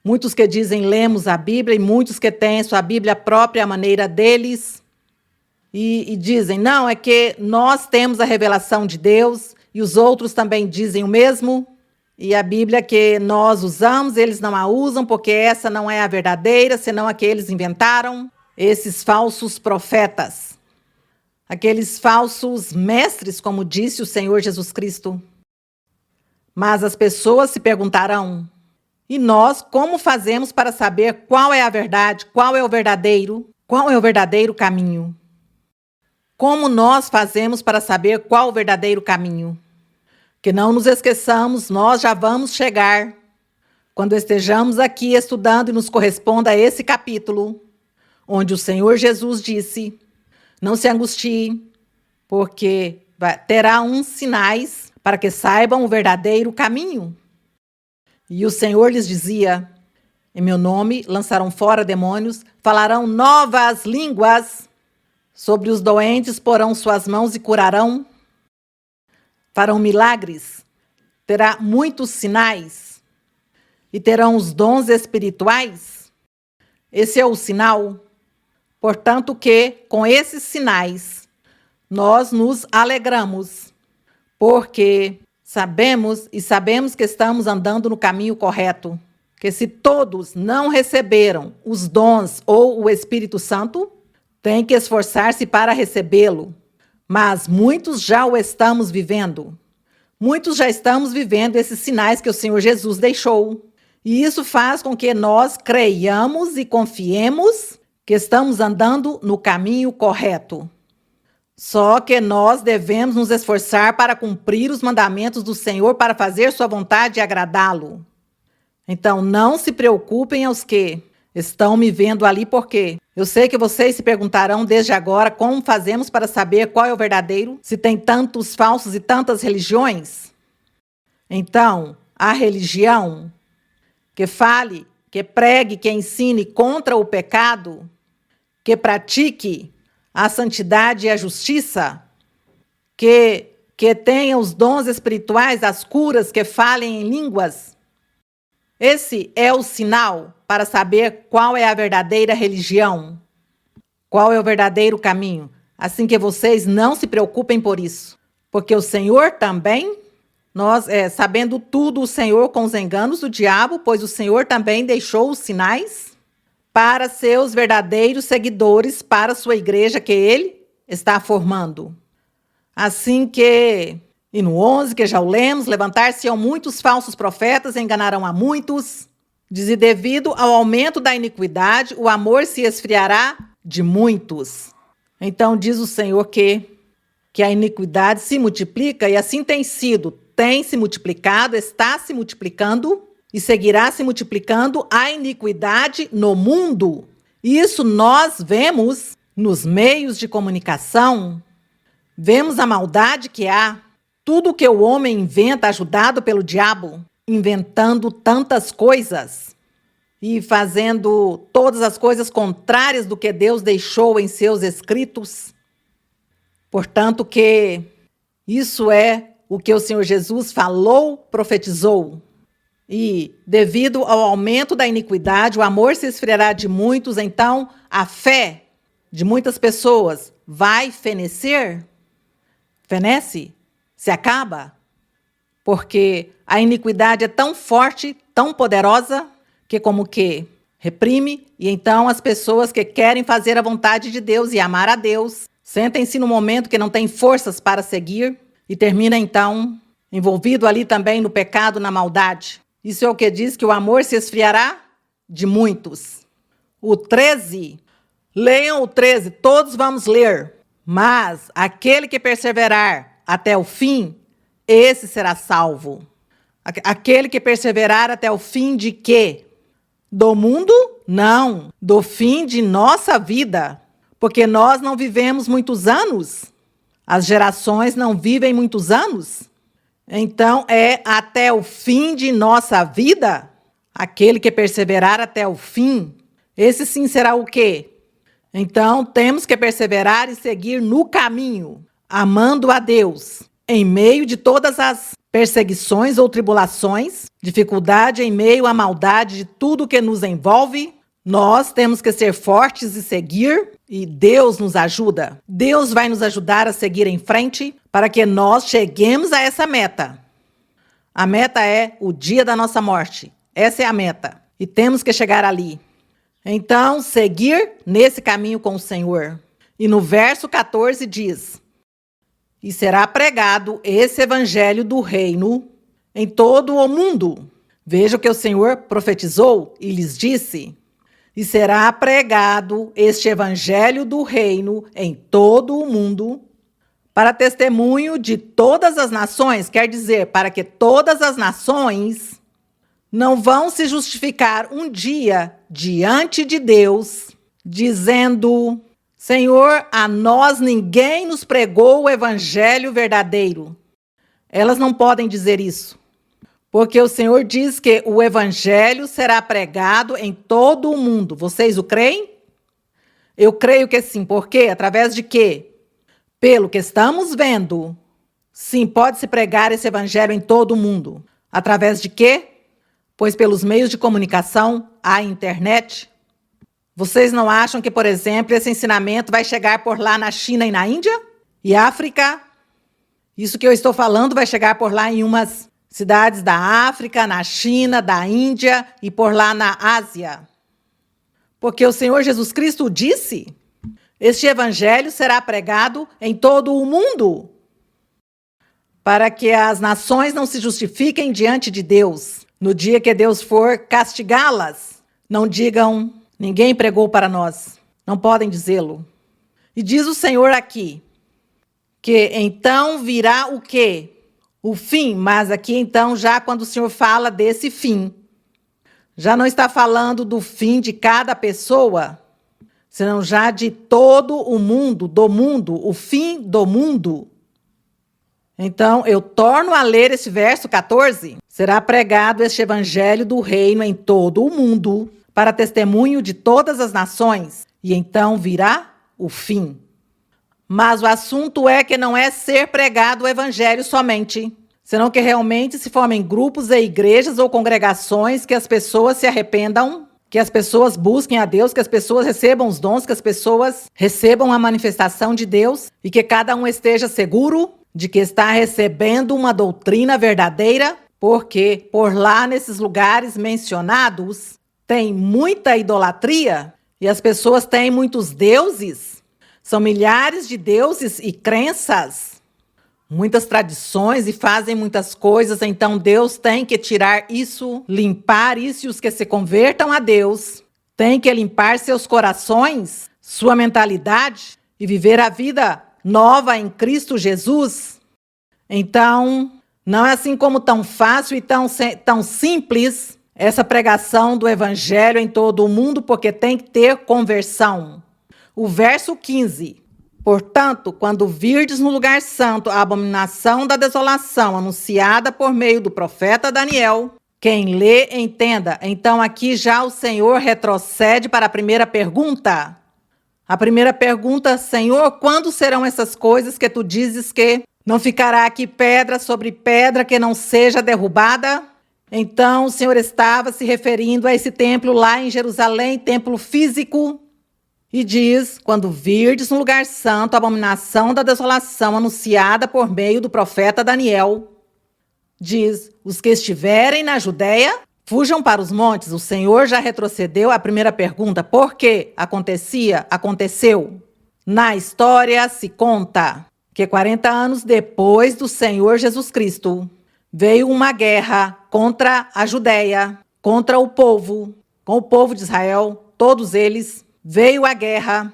muitos que dizem lemos a Bíblia, e muitos que têm sua Bíblia própria, a maneira deles, e dizem, não, é que nós temos a revelação de Deus, e os outros também dizem o mesmo, e a Bíblia que nós usamos, eles não a usam, porque essa não é a verdadeira, senão a que eles inventaram, esses falsos profetas, aqueles falsos mestres, como disse o Senhor Jesus Cristo. Mas as pessoas se perguntarão, e nós como fazemos para saber qual é a verdade, qual é o verdadeiro caminho? Como nós fazemos para saber qual o verdadeiro caminho? Que não nos esqueçamos, nós já vamos chegar, quando estejamos aqui estudando e nos corresponda a esse capítulo, onde o Senhor Jesus disse, não se angustie, porque terá uns sinais para que saibam o verdadeiro caminho. E o Senhor lhes dizia, em meu nome lançarão fora demônios, falarão novas línguas, sobre os doentes porão suas mãos e curarão, farão milagres, terá muitos sinais e terão os dons espirituais. Esse é o sinal. Portanto que, com esses sinais, nós nos alegramos, porque sabemos que estamos andando no caminho correto, que se todos não receberam os dons ou o Espírito Santo, tem que esforçar-se para recebê-lo. Mas muitos já o estamos vivendo. Muitos já estamos vivendo esses sinais que o Senhor Jesus deixou. E isso faz com que nós creiamos e confiemos que estamos andando no caminho correto. Só que nós devemos nos esforçar para cumprir os mandamentos do Senhor, para fazer sua vontade e agradá-lo. Então não se preocupem aos que estão me vendo ali, porque eu sei que vocês se perguntarão desde agora como fazemos para saber qual é o verdadeiro, se tem tantos falsos e tantas religiões. Então, a religião que fale, que pregue, que ensine contra o pecado, que pratique a santidade e a justiça, que tenha os dons espirituais, as curas, que falem em línguas. Esse é o sinal para saber qual é a verdadeira religião, qual é o verdadeiro caminho. Assim que vocês não se preocupem por isso, porque o Senhor também Nós, sabendo tudo o Senhor com os enganos do diabo, pois o Senhor também deixou os sinais para seus verdadeiros seguidores, para a sua igreja que ele está formando. Assim que, e no 11, que já o lemos, levantar-se-ão muitos falsos profetas, enganarão a muitos. Diz, e devido ao aumento da iniquidade, o amor se esfriará de muitos. Então diz o Senhor que a iniquidade se multiplica, e assim tem sido, tem se multiplicado, está se multiplicando e seguirá se multiplicando a iniquidade no mundo. Isso nós vemos nos meios de comunicação, vemos a maldade que há, tudo que o homem inventa, ajudado pelo diabo, inventando tantas coisas e fazendo todas as coisas contrárias do que Deus deixou em seus escritos. Portanto, que isso é o que o Senhor Jesus falou, profetizou. E devido ao aumento da iniquidade, o amor se esfriará de muitos, então a fé de muitas pessoas vai fenecer? Fenece? Se acaba? Porque a iniquidade é tão forte, tão poderosa, que como que reprime, e então as pessoas que querem fazer a vontade de Deus e amar a Deus, sentem-se no momento que não têm forças para seguir, e termina então envolvido ali também no pecado, na maldade. Isso é o que diz que o amor se esfriará de muitos. O 13, leiam o 13, todos vamos ler. Mas aquele que perseverar até o fim, esse será salvo. Aquele que perseverar até o fim de quê? Do mundo? Não. Do fim de nossa vida. Porque nós não vivemos muitos anos. As gerações não vivem muitos anos. Então, é até o fim de nossa vida? Aquele que perseverar até o fim, esse sim será o quê? Então, temos que perseverar e seguir no caminho, amando a Deus, em meio de todas as perseguições ou tribulações, dificuldade em meio à maldade de tudo que nos envolve. Nós temos que ser fortes e seguir, e Deus nos ajuda. Deus vai nos ajudar a seguir em frente para que nós cheguemos a essa meta. A meta é o dia da nossa morte. Essa é a meta. E temos que chegar ali. Então, seguir nesse caminho com o Senhor. E no verso 14 diz: e será pregado esse evangelho do reino em todo o mundo. Veja o que o Senhor profetizou e lhes disse: e será pregado este evangelho do reino em todo o mundo, para testemunho de todas as nações, quer dizer, para que todas as nações não vão se justificar um dia diante de Deus, dizendo: Senhor, a nós ninguém nos pregou o evangelho verdadeiro. Elas não podem dizer isso, porque o Senhor diz que o evangelho será pregado em todo o mundo. Vocês o creem? Eu creio que sim. Por quê? Através de quê? Pelo que estamos vendo. Sim, pode-se pregar esse evangelho em todo o mundo. Através de quê? Pois pelos meios de comunicação, a internet. Vocês não acham que, por exemplo, esse ensinamento vai chegar por lá na China e na Índia? E África? Isso que eu estou falando vai chegar por lá em umas cidades da África, na China, da Índia e por lá na Ásia. Porque o Senhor Jesus Cristo disse: este evangelho será pregado em todo o mundo, para que as nações não se justifiquem diante de Deus. No dia que Deus for castigá-las, não digam: ninguém pregou para nós. Não podem dizê-lo. E diz o Senhor aqui, que então virá o quê? O fim. Mas aqui então, já quando o Senhor fala desse fim, já não está falando do fim de cada pessoa, senão já de todo o mundo, do mundo, o fim do mundo. Então, eu torno a ler esse verso 14. Será pregado este evangelho do reino em todo o mundo, para testemunho de todas as nações, e então virá o fim. Mas o assunto é que não é ser pregado o evangelho somente, senão que realmente se formem grupos e igrejas ou congregações, que as pessoas se arrependam, que as pessoas busquem a Deus, que as pessoas recebam os dons, que as pessoas recebam a manifestação de Deus, e que cada um esteja seguro de que está recebendo uma doutrina verdadeira, porque por lá nesses lugares mencionados tem muita idolatria e as pessoas têm muitos deuses. São milhares de deuses e crenças, muitas tradições e fazem muitas coisas. Então Deus tem que tirar isso, limpar isso, e os que se convertam a Deus têm que limpar seus corações, sua mentalidade e viver a vida nova em Cristo Jesus. Então, não é assim como tão fácil e tão simples essa pregação do evangelho em todo o mundo, porque tem que ter conversão. O verso 15. Portanto, quando virdes no lugar santo a abominação da desolação anunciada por meio do profeta Daniel, quem lê, entenda. Então aqui já o Senhor retrocede para a primeira pergunta. A primeira pergunta: Senhor, quando serão essas coisas que tu dizes que não ficará aqui pedra sobre pedra que não seja derrubada? Então o Senhor estava se referindo a esse templo lá em Jerusalém, templo físico. E diz: quando virdes no lugar santo a abominação da desolação anunciada por meio do profeta Daniel, diz: os que estiverem na Judéia, fujam para os montes. O Senhor já retrocedeu à primeira pergunta. Por que aconteceu? Na história se conta que 40 anos depois do Senhor Jesus Cristo, veio uma guerra contra a Judéia, contra o povo, com o povo de Israel, todos eles. Veio a guerra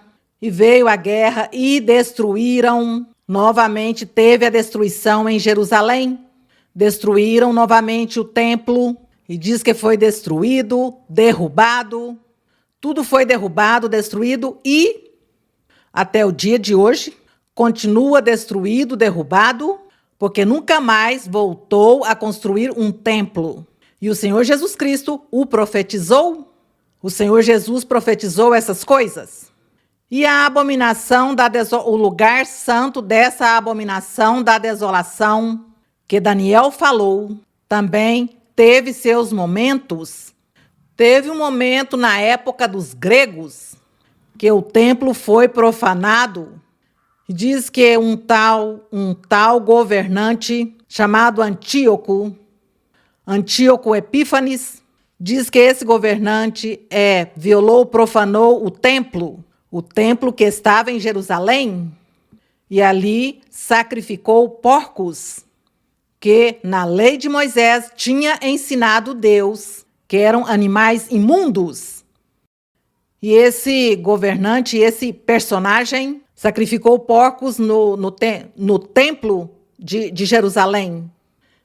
e destruíram novamente, teve a destruição em Jerusalém. Destruíram novamente o templo e diz que foi destruído, derrubado. Tudo foi derrubado, destruído e até o dia de hoje continua destruído, derrubado, porque nunca mais voltou a construir um templo. E o Senhor Jesus Cristo o profetizou. O Senhor Jesus profetizou essas coisas. E a abominação o lugar santo dessa abominação da desolação que Daniel falou, também teve seus momentos. Teve um momento na época dos gregos que o templo foi profanado. Diz que um tal governante chamado Antíoco Epífanes, diz que esse governante profanou o templo que estava em Jerusalém, e ali sacrificou porcos, que na lei de Moisés tinha ensinado Deus, que eram animais imundos. E esse governante, esse personagem, sacrificou porcos no templo de Jerusalém,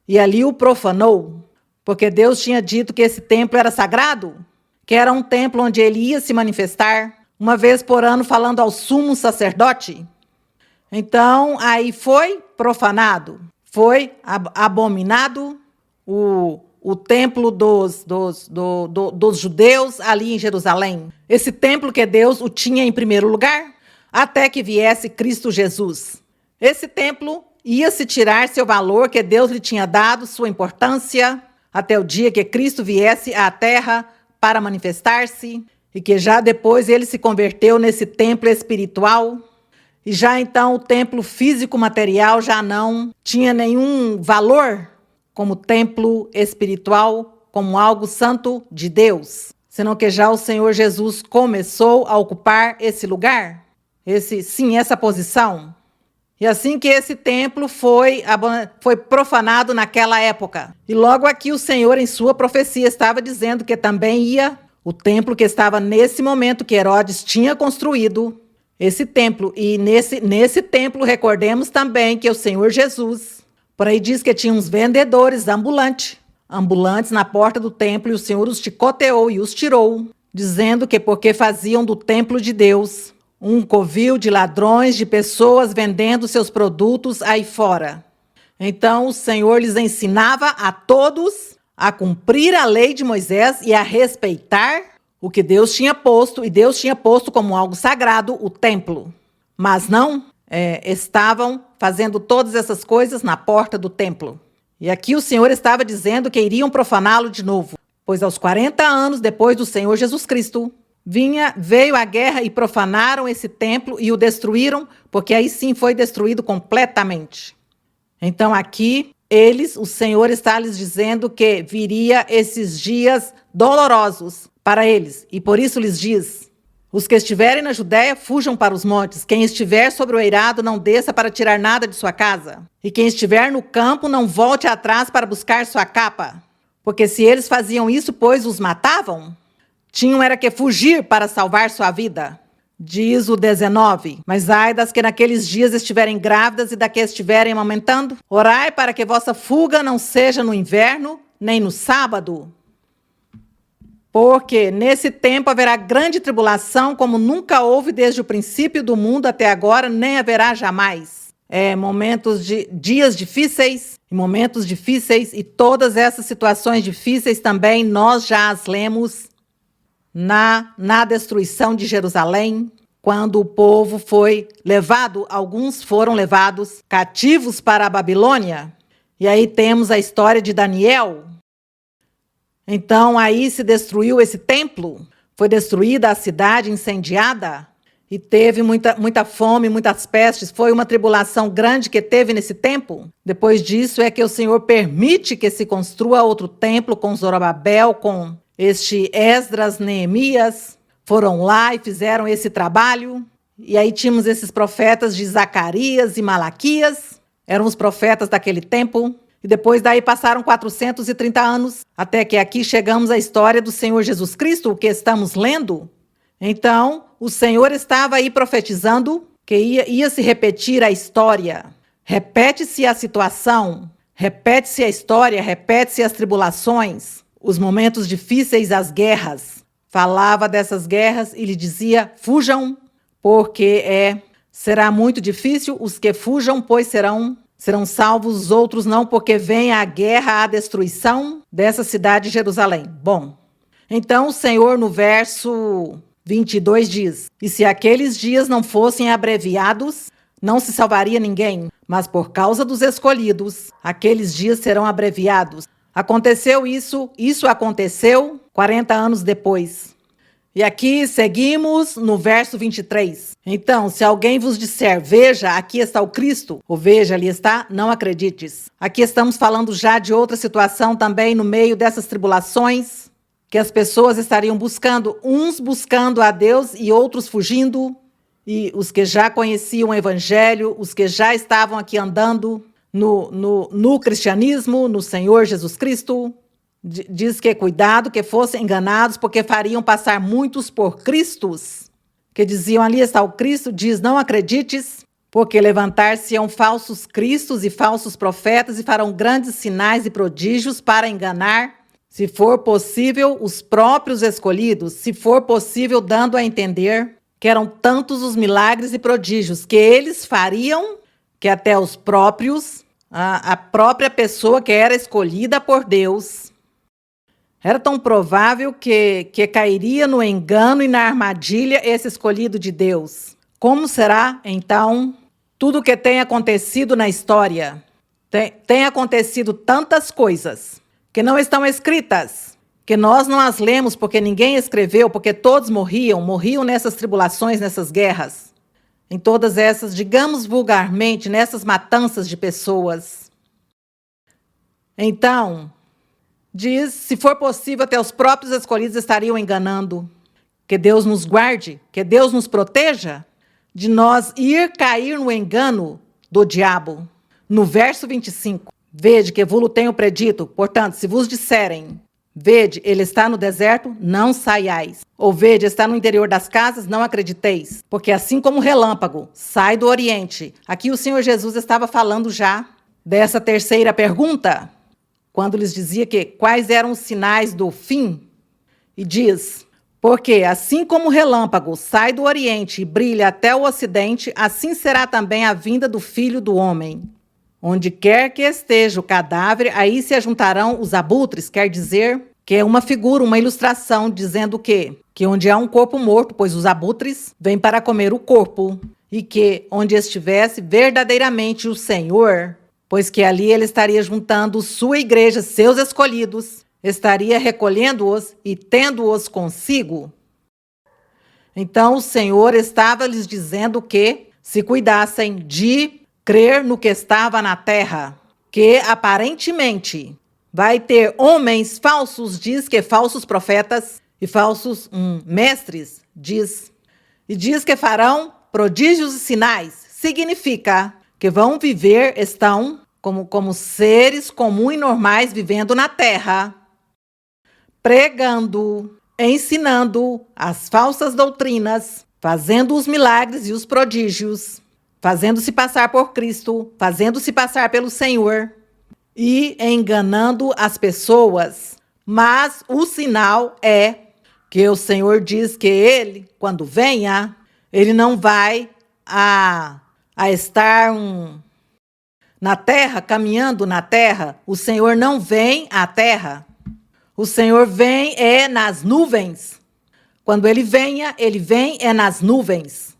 e ali o profanou. Porque Deus tinha dito que esse templo era sagrado, que era um templo onde ele ia se manifestar uma vez por ano, falando ao sumo sacerdote. Então, aí foi profanado, foi abominado o templo dos judeus ali em Jerusalém. Esse templo que Deus o tinha em primeiro lugar, até que viesse Cristo Jesus. Esse templo ia se tirar seu valor que Deus lhe tinha dado, sua importância, até o dia que Cristo viesse à terra para manifestar-se, e que já depois ele se converteu nesse templo espiritual, e já então o templo físico material já não tinha nenhum valor como templo espiritual, como algo santo de Deus, senão que já o Senhor Jesus começou a ocupar esse lugar, essa posição. E assim que esse templo foi profanado naquela época. E logo aqui o Senhor, em sua profecia, estava dizendo que também ia o templo que estava nesse momento que Herodes tinha construído, esse templo. E nesse templo, recordemos também que o Senhor Jesus, por aí diz que tinha uns vendedores ambulantes na porta do templo, e o Senhor os chicoteou e os tirou, dizendo que porque faziam do templo de Deus um covil de ladrões, de pessoas vendendo seus produtos aí fora. Então o Senhor lhes ensinava a todos a cumprir a lei de Moisés e a respeitar o que Deus tinha posto, e Deus tinha posto como algo sagrado o templo. Mas não estavam fazendo todas essas coisas na porta do templo. E aqui o Senhor estava dizendo que iriam profaná-lo de novo, pois aos 40 anos depois do Senhor Jesus Cristo, veio a guerra e profanaram esse templo e o destruíram, porque aí sim foi destruído completamente. Então aqui, o Senhor está lhes dizendo que viria esses dias dolorosos para eles. E por isso lhes diz: os que estiverem na Judéia, fujam para os montes. Quem estiver sobre o eirado, não desça para tirar nada de sua casa. E quem estiver no campo, não volte atrás para buscar sua capa. Porque se eles faziam isso, pois os matavam, tinham era que fugir para salvar sua vida. Diz o 19, mas ai das que naqueles dias estiverem grávidas e da que estiverem amamentando. Orai para que vossa fuga não seja no inverno, nem no sábado. Porque nesse tempo haverá grande tribulação, como nunca houve desde o princípio do mundo até agora, nem haverá jamais. Momentos de dias difíceis, momentos difíceis, e todas essas situações difíceis também nós já as lemos na destruição de Jerusalém, quando o povo foi levado, alguns foram levados cativos para a Babilônia. E aí temos a história de Daniel. Então aí se destruiu esse templo, foi destruída a cidade, incendiada, e teve muita fome, muitas pestes. Foi uma tribulação grande que teve nesse tempo. Depois disso é que o Senhor permite que se construa outro templo com Zorobabel, com este Esdras, Neemias, foram lá e fizeram esse trabalho. E aí tínhamos esses profetas de Zacarias e Malaquias, eram os profetas daquele tempo. E depois daí passaram 430 anos, até que aqui chegamos à história do Senhor Jesus Cristo, o que estamos lendo. Então, o Senhor estava aí profetizando que ia se repetir a história. Repete-se a situação, repete-se a história, repete-se as tribulações, os momentos difíceis, as guerras. Falava dessas guerras e lhe dizia: fujam, porque será muito difícil. Os que fujam, pois serão salvos, os outros não, porque vem a guerra, a destruição dessa cidade de Jerusalém. Bom, então o Senhor no verso 22 diz: e se aqueles dias não fossem abreviados, não se salvaria ninguém, mas por causa dos escolhidos, aqueles dias serão abreviados. Aconteceu isso aconteceu 40 anos depois. E aqui seguimos no verso 23. Então, se alguém vos disser: veja, aqui está o Cristo, ou veja, ali está, não acredites. Aqui estamos falando já de outra situação também no meio dessas tribulações, que as pessoas estariam buscando, uns buscando a Deus e outros fugindo. E os que já conheciam o Evangelho, os que já estavam aqui andando no cristianismo, no Senhor Jesus Cristo, diz que cuidado, que fossem enganados, porque fariam passar muitos por Cristos, que diziam: ali está o Cristo. Diz: não acredites, porque levantar-se-ão falsos cristos e falsos profetas e farão grandes sinais e prodígios para enganar, se for possível, os próprios escolhidos, se for possível, dando a entender que eram tantos os milagres e prodígios que eles fariam, que até os próprios, a própria pessoa que era escolhida por Deus, era tão provável que cairia no engano e na armadilha esse escolhido de Deus. Como será, então, tudo o que tem acontecido na história? Tem acontecido tantas coisas que não estão escritas, que nós não as lemos porque ninguém escreveu, porque todos morriam nessas tribulações, nessas guerras. Em todas essas, digamos vulgarmente, nessas matanças de pessoas. Então, diz: se for possível, até os próprios escolhidos estariam enganando. Que Deus nos guarde, que Deus nos proteja de nós cair no engano do diabo. No verso 25, vede que vos tenho predito, portanto, se vos disserem: vede, ele está no deserto, não saiais. Ou vede, está no interior das casas, não acrediteis. Porque assim como o relâmpago sai do oriente. Aqui o Senhor Jesus estava falando já dessa terceira pergunta, quando lhes dizia que quais eram os sinais do fim. E diz: porque assim como o relâmpago sai do oriente e brilha até o ocidente, assim será também a vinda do Filho do Homem. Onde quer que esteja o cadáver, aí se ajuntarão os abutres, quer dizer que é uma figura, uma ilustração, dizendo que onde há um corpo morto, pois os abutres vêm para comer o corpo, e que onde estivesse verdadeiramente o Senhor, pois que ali ele estaria juntando sua igreja, seus escolhidos, estaria recolhendo-os e tendo-os consigo. Então o Senhor estava lhes dizendo que se cuidassem de crer no que estava na terra, que aparentemente vai ter homens falsos, diz que falsos profetas e falsos mestres, diz que farão prodígios e sinais. Significa que vão viver, estão como seres comuns e normais vivendo na terra, pregando, ensinando as falsas doutrinas, fazendo os milagres e os prodígios, fazendo-se passar por Cristo, fazendo-se passar pelo Senhor e enganando as pessoas. Mas o sinal é que o Senhor diz que ele, quando venha, ele não vai a estar na terra, caminhando na terra. O Senhor não vem à terra. O Senhor vem nas nuvens. Quando ele vem nas nuvens.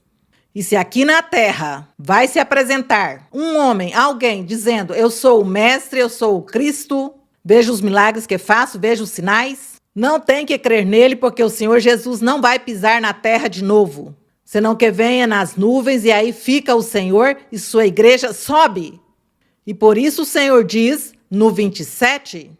E se aqui na terra vai se apresentar um homem, alguém, dizendo, eu sou o mestre, eu sou o Cristo, veja os milagres que faço, veja os sinais, não tem que crer nele, porque o Senhor Jesus não vai pisar na terra de novo. Senão que venha nas nuvens e aí fica o Senhor e sua igreja sobe. E por isso o Senhor diz, no 27,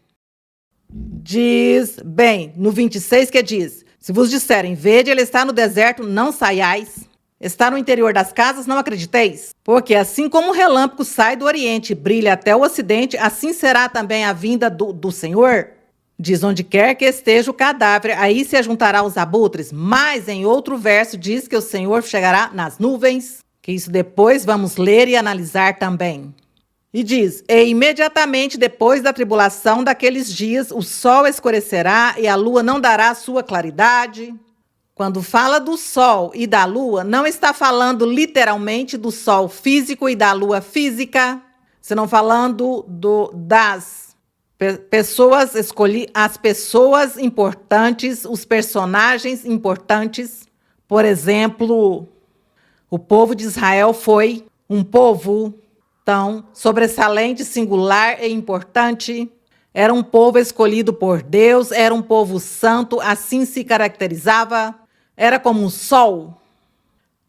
no 26 que diz, se vos disserem, vede, ele está no deserto, não saiais. Está no interior das casas, não acrediteis. Porque assim como o relâmpago sai do oriente e brilha até o ocidente, assim será também a vinda do Senhor. Diz, onde quer que esteja o cadáver, aí se ajuntará os abutres. Mas em outro verso diz que o Senhor chegará nas nuvens, que isso depois vamos ler e analisar também. E diz, e imediatamente depois da tribulação daqueles dias, o sol escurecerá e a lua não dará sua claridade. Quando fala do sol e da lua, não está falando literalmente do sol físico e da lua física, senão falando das pessoas, as pessoas importantes, os personagens importantes. Por exemplo, o povo de Israel foi um povo tão sobressalente, singular e importante. Era um povo escolhido por Deus, era um povo santo, assim se caracterizava. Era como o sol,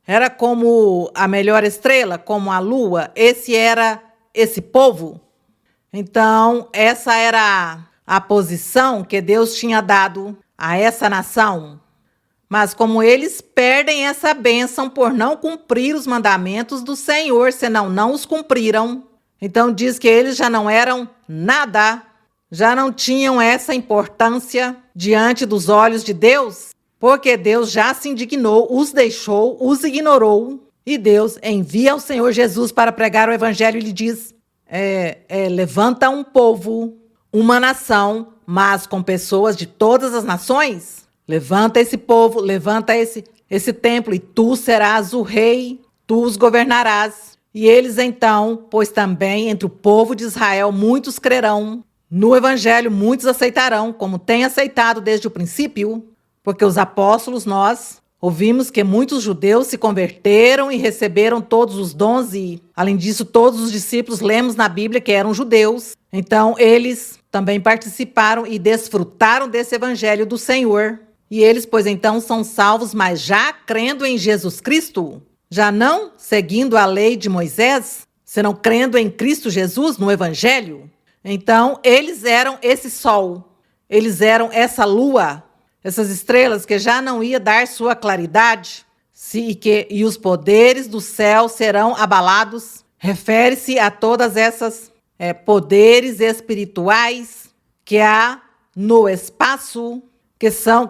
era como a melhor estrela, como a lua. Esse era esse povo. Então, essa era a posição que Deus tinha dado a essa nação. Mas como eles perdem essa bênção por não cumprir os mandamentos do Senhor, senão não os cumpriram, então diz que eles já não eram nada, já não tinham essa importância diante dos olhos de Deus, porque Deus já se indignou, os deixou, os ignorou, e Deus envia o Senhor Jesus para pregar o evangelho e lhe diz, levanta um povo, uma nação, mas com pessoas de todas as nações. Levanta esse povo, levanta esse templo, e tu serás o rei, tu os governarás. E eles então, pois também entre o povo de Israel muitos crerão, no evangelho muitos aceitarão, como tem aceitado desde o princípio, porque os apóstolos, nós ouvimos que muitos judeus se converteram e receberam todos os dons e, além disso, todos os discípulos, lemos na Bíblia que eram judeus. Então, eles também participaram e desfrutaram desse evangelho do Senhor. E eles, pois então, são salvos, mas já crendo em Jesus Cristo, já não seguindo a lei de Moisés, senão crendo em Cristo Jesus, no evangelho. Então, eles eram esse sol, eles eram essa lua, essas estrelas que já não ia dar sua claridade, e os poderes do céu serão abalados. Refere-se a todas essas poderes espirituais que há no espaço,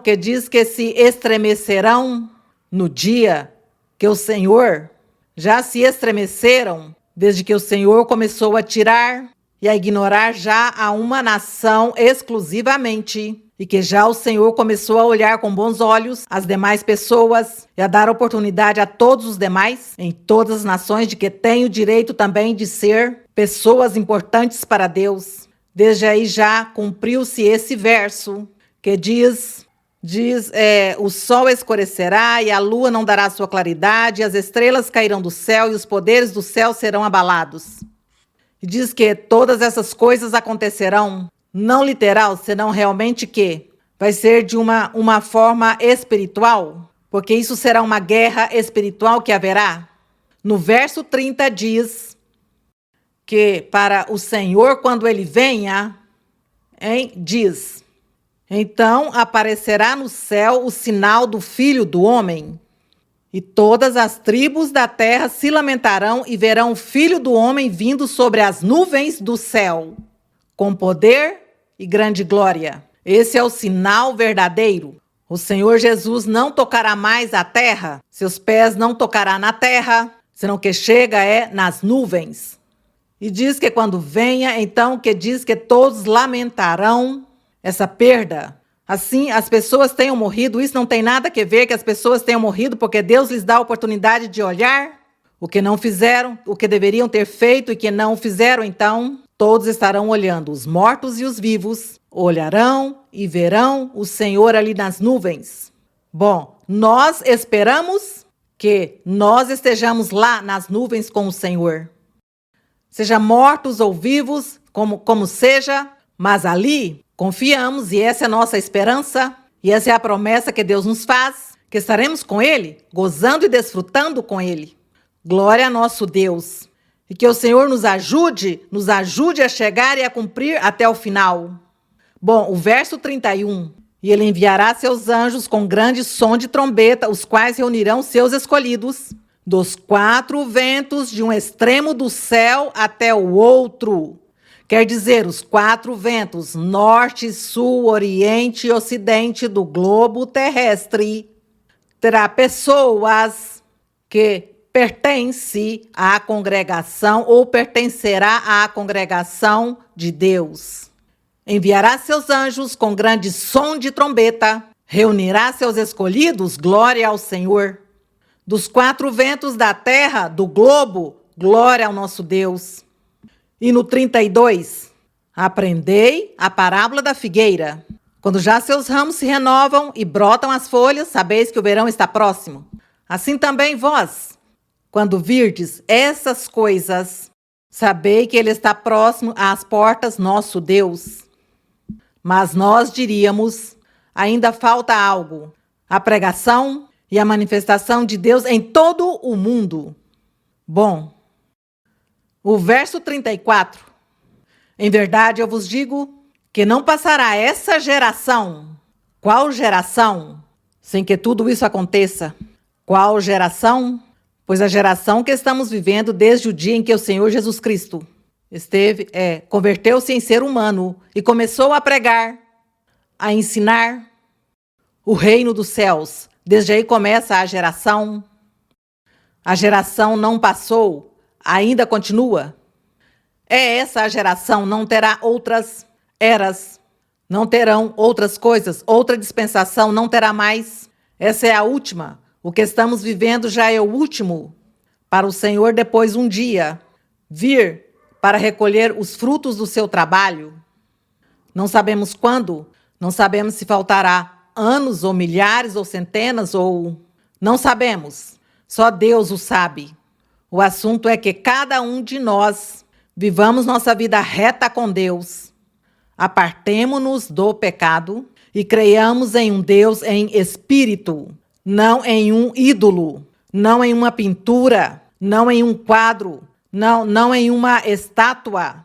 que diz que se estremecerão no dia que o Senhor, já se estremeceram desde que o Senhor começou a tirar e a ignorar já a uma nação exclusivamente, e que já o Senhor começou a olhar com bons olhos as demais pessoas e a dar oportunidade a todos os demais, em todas as nações, de que têm o direito também de ser pessoas importantes para Deus. Desde aí já cumpriu-se esse verso, que diz, o sol escurecerá e a lua não dará sua claridade, as estrelas cairão do céu e os poderes do céu serão abalados. E diz que todas essas coisas acontecerão, não literal, senão realmente que vai ser de uma forma espiritual, porque isso será uma guerra espiritual que haverá. No verso 30 diz, que para o Senhor, quando ele venha, diz: então aparecerá no céu o sinal do Filho do Homem, e todas as tribos da terra se lamentarão e verão o Filho do Homem vindo sobre as nuvens do céu, com poder e grande glória. Esse é o sinal verdadeiro. O Senhor Jesus não tocará mais a terra, seus pés não tocará na terra, senão que chega nas nuvens. E diz que quando venha, então, que diz que todos lamentarão essa perda. Assim, as pessoas tenham morrido, isso não tem nada a ver que as pessoas tenham morrido, porque Deus lhes dá a oportunidade de olhar o que não fizeram, o que deveriam ter feito e que não fizeram. Então, todos estarão olhando, os mortos e os vivos olharão e verão o Senhor ali nas nuvens. Bom, nós esperamos que nós estejamos lá nas nuvens com o Senhor. Seja mortos ou vivos, como seja, mas ali confiamos, e essa é a nossa esperança, e essa é a promessa que Deus nos faz, que estaremos com Ele, gozando e desfrutando com Ele. Glória a nosso Deus. E que o Senhor nos ajude a chegar e a cumprir até o final. Bom, o verso 31. E ele enviará seus anjos com grande som de trombeta, os quais reunirão seus escolhidos dos 4 ventos, de um extremo do céu até o outro. Quer dizer, os 4 ventos, norte, sul, oriente e ocidente do globo terrestre. Terá pessoas que pertencem à congregação ou pertencerá à congregação de Deus. Enviará seus anjos com grande som de trombeta, reunirá seus escolhidos, glória ao Senhor. Dos 4 ventos da terra, do globo, glória ao nosso Deus. E no 32, aprendei a parábola da figueira. Quando já seus ramos se renovam e brotam as folhas, sabeis que o verão está próximo. Assim também vós, quando virdes essas coisas, sabei que ele está próximo às portas, nosso Deus. Mas nós diríamos, ainda falta algo, a pregação e a manifestação de Deus em todo o mundo. Bom, o verso 34. Em verdade eu vos digo que não passará essa geração. Qual geração? Sem que tudo isso aconteça. Qual geração? Pois a geração que estamos vivendo desde o dia em que o Senhor Jesus Cristo converteu-se em ser humano e começou a pregar, a ensinar o reino dos céus. Desde aí começa a geração. A geração não passou, ainda continua. É essa a geração, não terá outras eras, não terão outras coisas, outra dispensação não terá mais. Essa é a última. O que estamos vivendo já é o último. Para o Senhor, depois um dia, vir para recolher os frutos do seu trabalho. Não sabemos quando, não sabemos se faltará anos ou milhares ou centenas ou... Não sabemos, só Deus o sabe. O assunto é que cada um de nós vivamos nossa vida reta com Deus, apartemo-nos do pecado e creiamos em um Deus em espírito, não em um ídolo, não em uma pintura, não em um quadro, não em uma estátua,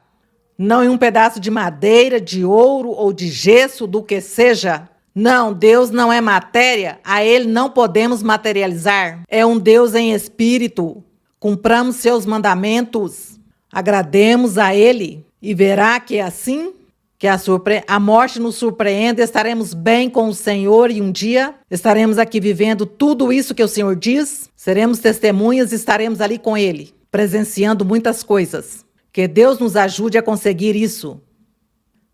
não em um pedaço de madeira, de ouro ou de gesso, do que seja. Não, Deus não é matéria, a Ele não podemos materializar. É um Deus em espírito. Cumpramos seus mandamentos, agrademos a Ele e verá que é assim que a morte nos surpreenda, estaremos bem com o Senhor e um dia estaremos aqui vivendo tudo isso que o Senhor diz, seremos testemunhas e estaremos ali com Ele, presenciando muitas coisas. Que Deus nos ajude a conseguir isso.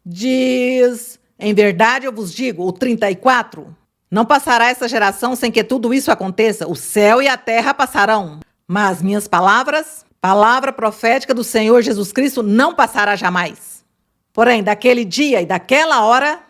Diz, em verdade eu vos digo, o 34, não passará essa geração sem que tudo isso aconteça, o céu e a terra passarão, mas minhas palavras, palavra profética do Senhor Jesus Cristo, não passará jamais. Porém, daquele dia e daquela hora,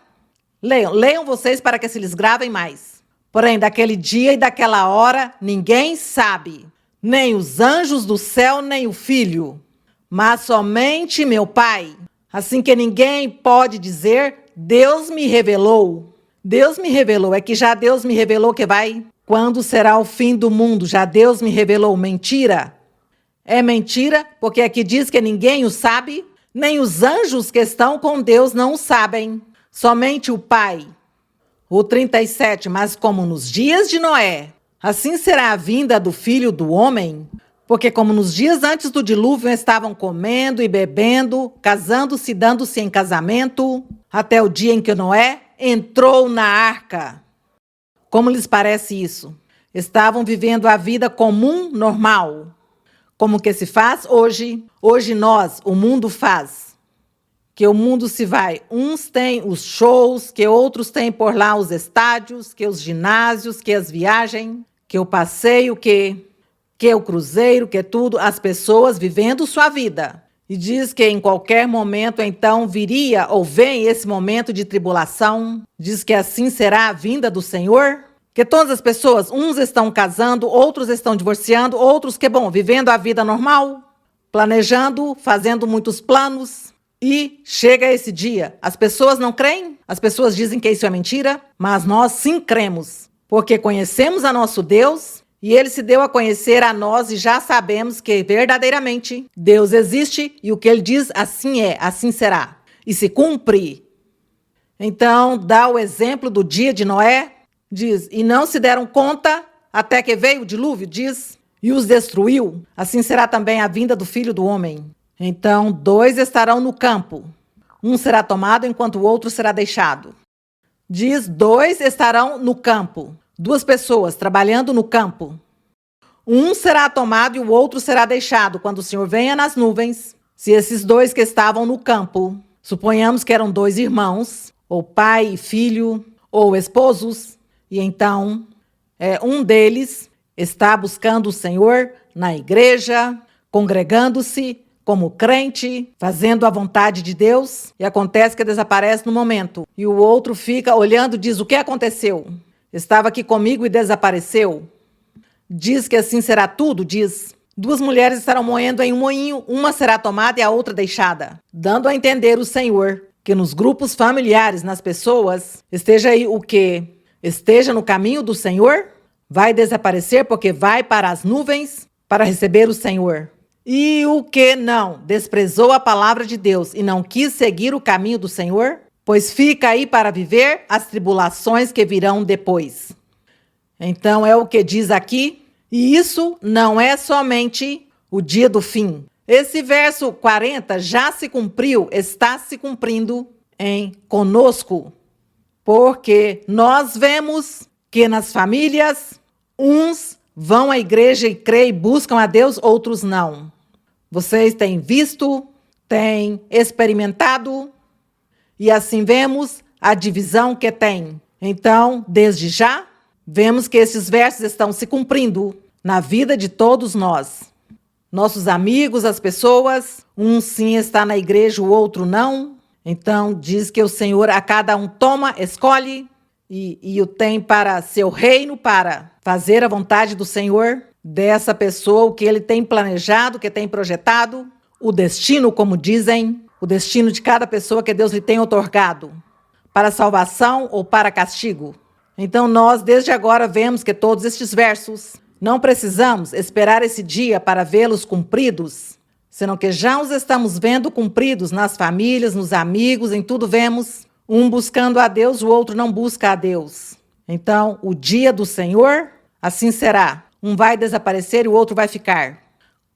leiam vocês para que se lhes gravem mais. Porém, daquele dia e daquela hora, ninguém sabe, nem os anjos do céu, nem o Filho, mas somente meu Pai. Assim que ninguém pode dizer, Deus me revelou. Deus me revelou, é que já Deus me revelou que vai. Quando será o fim do mundo? Já Deus me revelou. Mentira. É mentira, porque aqui diz que ninguém o sabe, nem os anjos que estão com Deus não o sabem, somente o Pai. O 37, mas como nos dias de Noé, assim será a vinda do Filho do Homem, porque como nos dias antes do dilúvio estavam comendo e bebendo, casando-se e dando-se em casamento, até o dia em que Noé entrou na arca. Como lhes parece isso? Estavam vivendo a vida comum, normal, como que se faz hoje. Hoje nós, o mundo faz. Que o mundo se vai. Uns têm os shows, que outros têm por lá os estádios, que os ginásios, que as viagens, que o passeio, que o cruzeiro, que tudo. As pessoas vivendo sua vida. E diz que em qualquer momento, então, viria ou vem esse momento de tribulação. Diz que assim será a vinda do Senhor. Que todas as pessoas, uns estão casando, outros estão divorciando, outros vivendo a vida normal, planejando, fazendo muitos planos. E chega esse dia. As pessoas não creem, as pessoas dizem que isso é mentira, mas nós sim cremos, porque conhecemos a nosso Deus e Ele se deu a conhecer a nós e já sabemos que verdadeiramente Deus existe e o que Ele diz assim é, assim será. E se cumpre. Então, dá o exemplo do dia de Noé. Diz, e não se deram conta até que veio o dilúvio, diz, e os destruiu. Assim será também a vinda do Filho do Homem. Então, 2 estarão no campo. Um será tomado enquanto o outro será deixado. Diz, 2 estarão no campo. 2 pessoas trabalhando no campo. Um será tomado e o outro será deixado quando o Senhor venha nas nuvens. Se esses 2 que estavam no campo, suponhamos que eram 2 irmãos, ou pai e filho, ou esposos, e então, um deles está buscando o Senhor na igreja, congregando-se como crente, fazendo a vontade de Deus, e acontece que desaparece no momento. E o outro fica olhando e diz, o que aconteceu? Estava aqui comigo e desapareceu. Diz que assim será tudo, diz. 2 mulheres estarão moendo em um moinho, uma será tomada e a outra deixada. Dando a entender o Senhor que nos grupos familiares, nas pessoas, esteja aí o quê? Esteja no caminho do Senhor, vai desaparecer porque vai para as nuvens para receber o Senhor. E o que não desprezou a palavra de Deus e não quis seguir o caminho do Senhor, pois fica aí para viver as tribulações que virão depois. Então é o que diz aqui, e isso não é somente o dia do fim. Esse verso 40 já se cumpriu, está se cumprindo conosco. Porque nós vemos que nas famílias, uns vão à igreja e creem e buscam a Deus, outros não. Vocês têm visto, têm experimentado, e assim vemos a divisão que tem. Então, desde já, vemos que esses versos estão se cumprindo na vida de todos nós. Nossos amigos, as pessoas, um sim está na igreja, o outro não. Então, diz que o Senhor a cada um toma, escolhe e o tem para seu reino, para fazer a vontade do Senhor dessa pessoa, o que ele tem planejado, que tem projetado, o destino, como dizem, o destino de cada pessoa que Deus lhe tem outorgado, para salvação ou para castigo. Então, nós, desde agora, vemos que todos estes versos, não precisamos esperar esse dia para vê-los cumpridos, senão que já os estamos vendo cumpridos nas famílias, nos amigos, em tudo vemos, um buscando a Deus, o outro não busca a Deus. Então, o dia do Senhor, assim será. Um vai desaparecer e o outro vai ficar.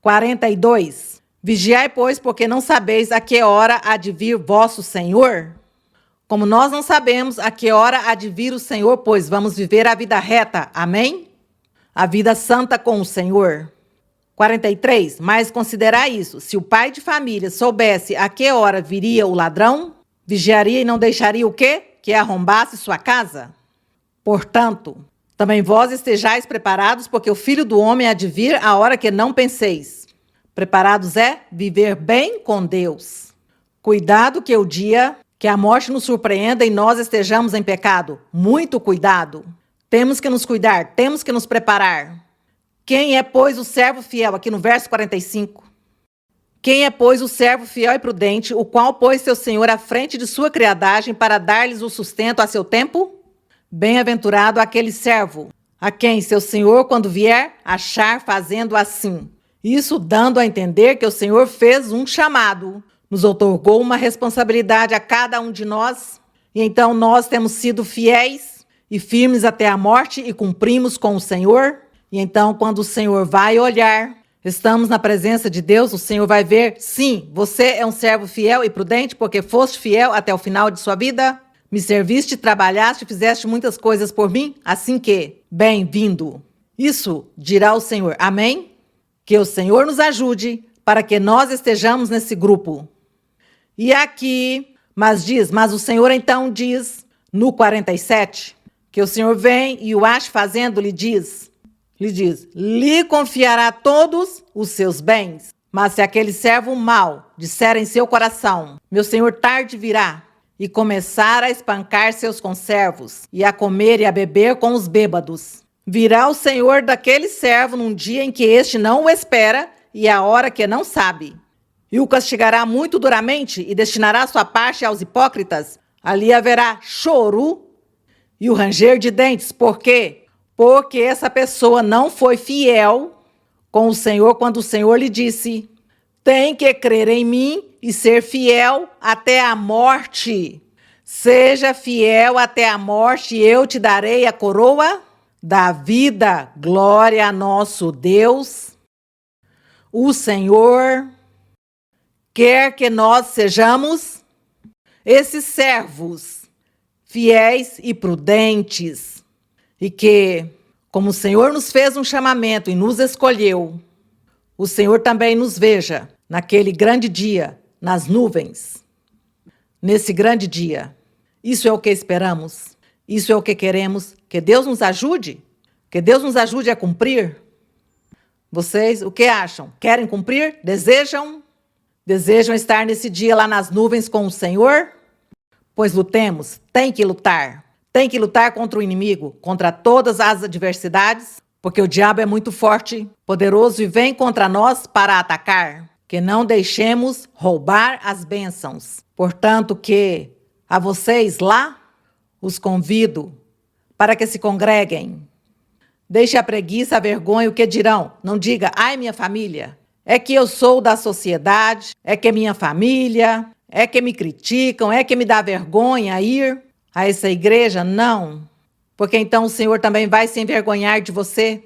42. Vigiai, pois, porque não sabeis a que hora há de vir vosso Senhor. Como nós não sabemos a que hora há de vir o Senhor, pois vamos viver a vida reta. Amém? A vida santa com o Senhor. 43. Mas considerai isso, se o pai de família soubesse a que hora viria o ladrão, vigiaria e não deixaria o quê? Que arrombasse sua casa? Portanto, também vós estejais preparados, porque o Filho do Homem há de vir a hora que não penseis. Preparados é viver bem com Deus. Cuidado que o dia que a morte nos surpreenda e nós estejamos em pecado. Muito cuidado. Temos que nos cuidar, temos que nos preparar. Quem é, pois, o servo fiel? Aqui no verso 45. Quem é, pois, o servo fiel e prudente, o qual pôs seu senhor à frente de sua criadagem para dar-lhes o sustento a seu tempo? Bem-aventurado aquele servo, a quem seu senhor, quando vier, achar fazendo assim. Isso dando a entender que o Senhor fez um chamado, nos outorgou uma responsabilidade a cada um de nós, e então nós temos sido fiéis e firmes até a morte e cumprimos com o Senhor. E então, quando o Senhor vai olhar, estamos na presença de Deus, o Senhor vai ver, sim, você é um servo fiel e prudente, porque foste fiel até o final de sua vida, me serviste, trabalhaste, fizeste muitas coisas por mim, assim que, bem-vindo. Isso dirá o Senhor, amém? Que o Senhor nos ajude para que nós estejamos nesse grupo. E aqui, mas o Senhor então diz, no 47, que o Senhor vem e o acha fazendo, lhe diz, lhe confiará todos os seus bens. Mas se aquele servo mau disser em seu coração, meu senhor tarde virá, e começar a espancar seus conservos, e a comer e a beber com os bêbados, virá o senhor daquele servo num dia em que este não o espera, e a hora que não sabe. E o castigará muito duramente, e destinará sua parte aos hipócritas. Ali haverá choro e o ranger de dentes. Por quê? Porque essa pessoa não foi fiel com o Senhor quando o Senhor lhe disse, tem que crer em mim e ser fiel até a morte. Seja fiel até a morte e eu te darei a coroa da vida. Glória a nosso Deus. O Senhor quer que nós sejamos esses servos fiéis e prudentes. E que, como o Senhor nos fez um chamamento e nos escolheu, o Senhor também nos veja naquele grande dia, nas nuvens. Nesse grande dia. Isso é o que esperamos. Isso é o que queremos. Que Deus nos ajude. Que Deus nos ajude a cumprir. Vocês, o que acham? Querem cumprir? Desejam? Desejam estar nesse dia lá nas nuvens com o Senhor? Pois lutemos. Tem que lutar. Tem que lutar contra o inimigo, contra todas as adversidades, porque o diabo é muito forte, poderoso e vem contra nós para atacar. Que não deixemos roubar as bênçãos. Portanto, que a vocês lá, os convido para que se congreguem. Deixe a preguiça, a vergonha, o que dirão. Não diga, ai minha família, é que eu sou da sociedade, é que é minha família, é que me criticam, é que me dá vergonha ir a essa igreja. Não, porque então o Senhor também vai se envergonhar de você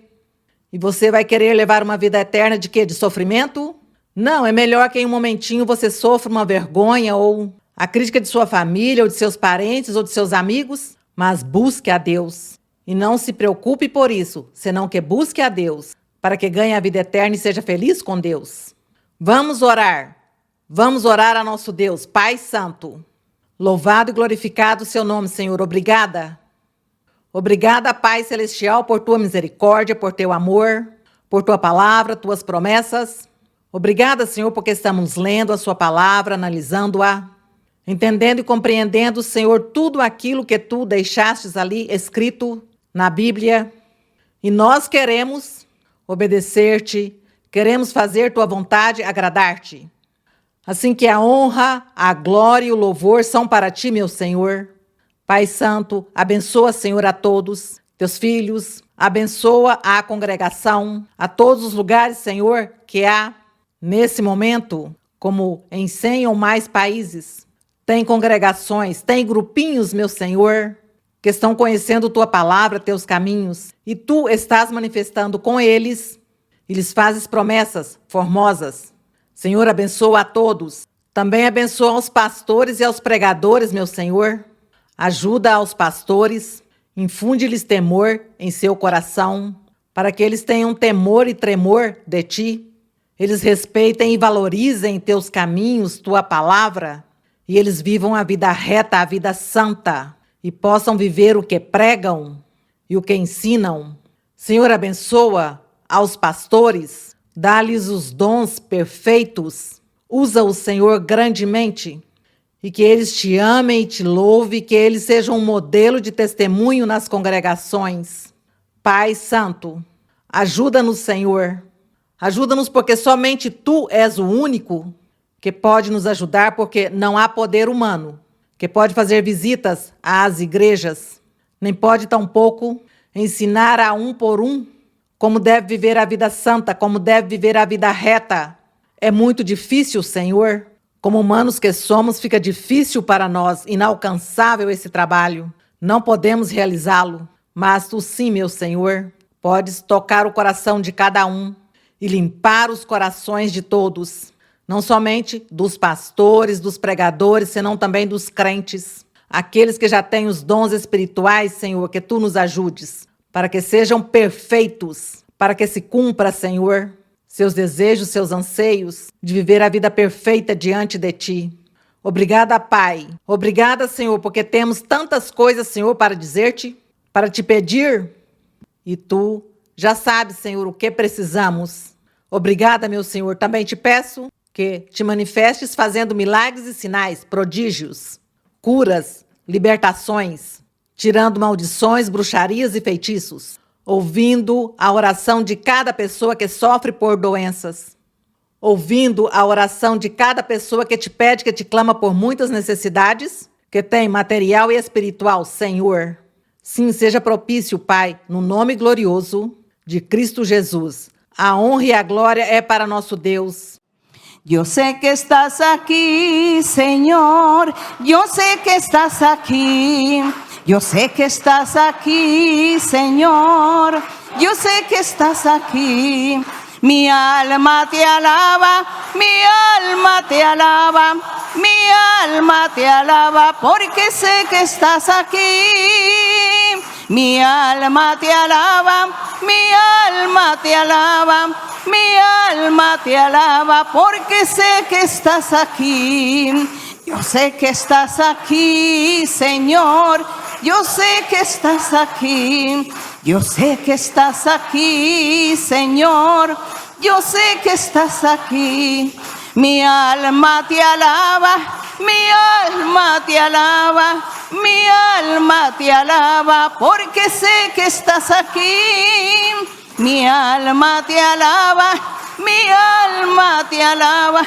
e você vai querer levar uma vida eterna de quê? De sofrimento? Não, é melhor que em um momentinho você sofra uma vergonha ou a crítica de sua família ou de seus parentes ou de seus amigos, mas busque a Deus e não se preocupe por isso, senão que busque a Deus para que ganhe a vida eterna e seja feliz com Deus. Vamos orar a nosso Deus, Pai Santo. Louvado e glorificado o seu nome, Senhor. Obrigada. Obrigada, Pai Celestial, por tua misericórdia, por teu amor, por tua palavra, tuas promessas. Obrigada, Senhor, porque estamos lendo a sua palavra, analisando-a, entendendo e compreendendo, Senhor, tudo aquilo que tu deixastes ali escrito na Bíblia. E nós queremos obedecer-te, queremos fazer tua vontade, agradar-te. Assim que a honra, a glória e o louvor são para ti, meu Senhor. Pai Santo, abençoa, Senhor, a todos, teus filhos, abençoa a congregação, a todos os lugares, Senhor, que há nesse momento, como em 100 ou mais países. Tem congregações, tem grupinhos, meu Senhor, que estão conhecendo tua palavra, teus caminhos, e tu estás manifestando com eles e lhes fazes promessas formosas. Senhor, abençoa a todos. Também abençoa aos pastores e aos pregadores, meu Senhor. Ajuda aos pastores, infunde-lhes temor em seu coração, para que eles tenham temor e tremor de ti. Eles respeitem e valorizem teus caminhos, tua palavra, e eles vivam a vida reta, a vida santa, e possam viver o que pregam e o que ensinam. Senhor, abençoa aos pastores, dá-lhes os dons perfeitos. Usa o Senhor grandemente e que eles te amem e te louvem, que eles sejam um modelo de testemunho nas congregações. Pai Santo, ajuda-nos, Senhor. Ajuda-nos porque somente tu és o único que pode nos ajudar, porque não há poder humano que pode fazer visitas às igrejas, nem pode tampouco ensinar a um por um como deve viver a vida santa, como deve viver a vida reta. É muito difícil, Senhor. Como humanos que somos, fica difícil para nós, inalcançável esse trabalho. Não podemos realizá-lo, mas tu sim, meu Senhor, podes tocar o coração de cada um e limpar os corações de todos, não somente dos pastores, dos pregadores, senão também dos crentes, aqueles que já têm os dons espirituais, Senhor, que tu nos ajudes, para que sejam perfeitos, para que se cumpra, Senhor, seus desejos, seus anseios de viver a vida perfeita diante de ti. Obrigada, Pai. Obrigada, Senhor, porque temos tantas coisas, Senhor, para dizer-te, para te pedir. E tu já sabes, Senhor, o que precisamos. Obrigada, meu Senhor. Também te peço que te manifestes fazendo milagres e sinais, prodígios, curas, libertações, tirando maldições, bruxarias e feitiços, ouvindo a oração de cada pessoa que sofre por doenças, ouvindo a oração de cada pessoa que te pede, que te clama por muitas necessidades, que tem material e espiritual, Senhor. Sim, seja propício, Pai, no nome glorioso de Cristo Jesus. A honra e a glória é para nosso Deus.
Yo sé que estás aquí, Señor. Yo sé que estás aquí. Yo sé que estás aquí, Señor. Yo sé que estás aquí. Mi alma te alaba, mi alma te alaba, mi alma te alaba, porque sé que estás aquí. Mi alma te alaba, mi alma te alaba, mi alma te alaba, porque sé que estás aquí. Yo sé que estás aquí, Señor. Yo sé que estás aquí. Yo sé que estás aquí, Señor. Yo sé que estás aquí. Mi alma te alaba, mi alma te alaba, mi alma te alaba, porque sé que estás aquí. Mi alma te alaba, mi alma te alaba,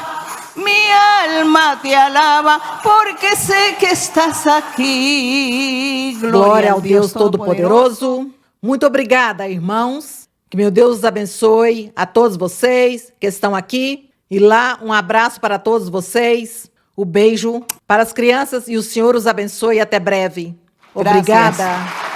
mi alma te alaba, porque sé que estás aqui.
Glória ao Deus Todo-Poderoso. Muito obrigada, irmãos. Que meu Deus os abençoe a todos vocês que estão aqui. E lá, um abraço para todos vocês. O beijo para as crianças e o Senhor os abençoe. Até breve. Obrigada.
Graças.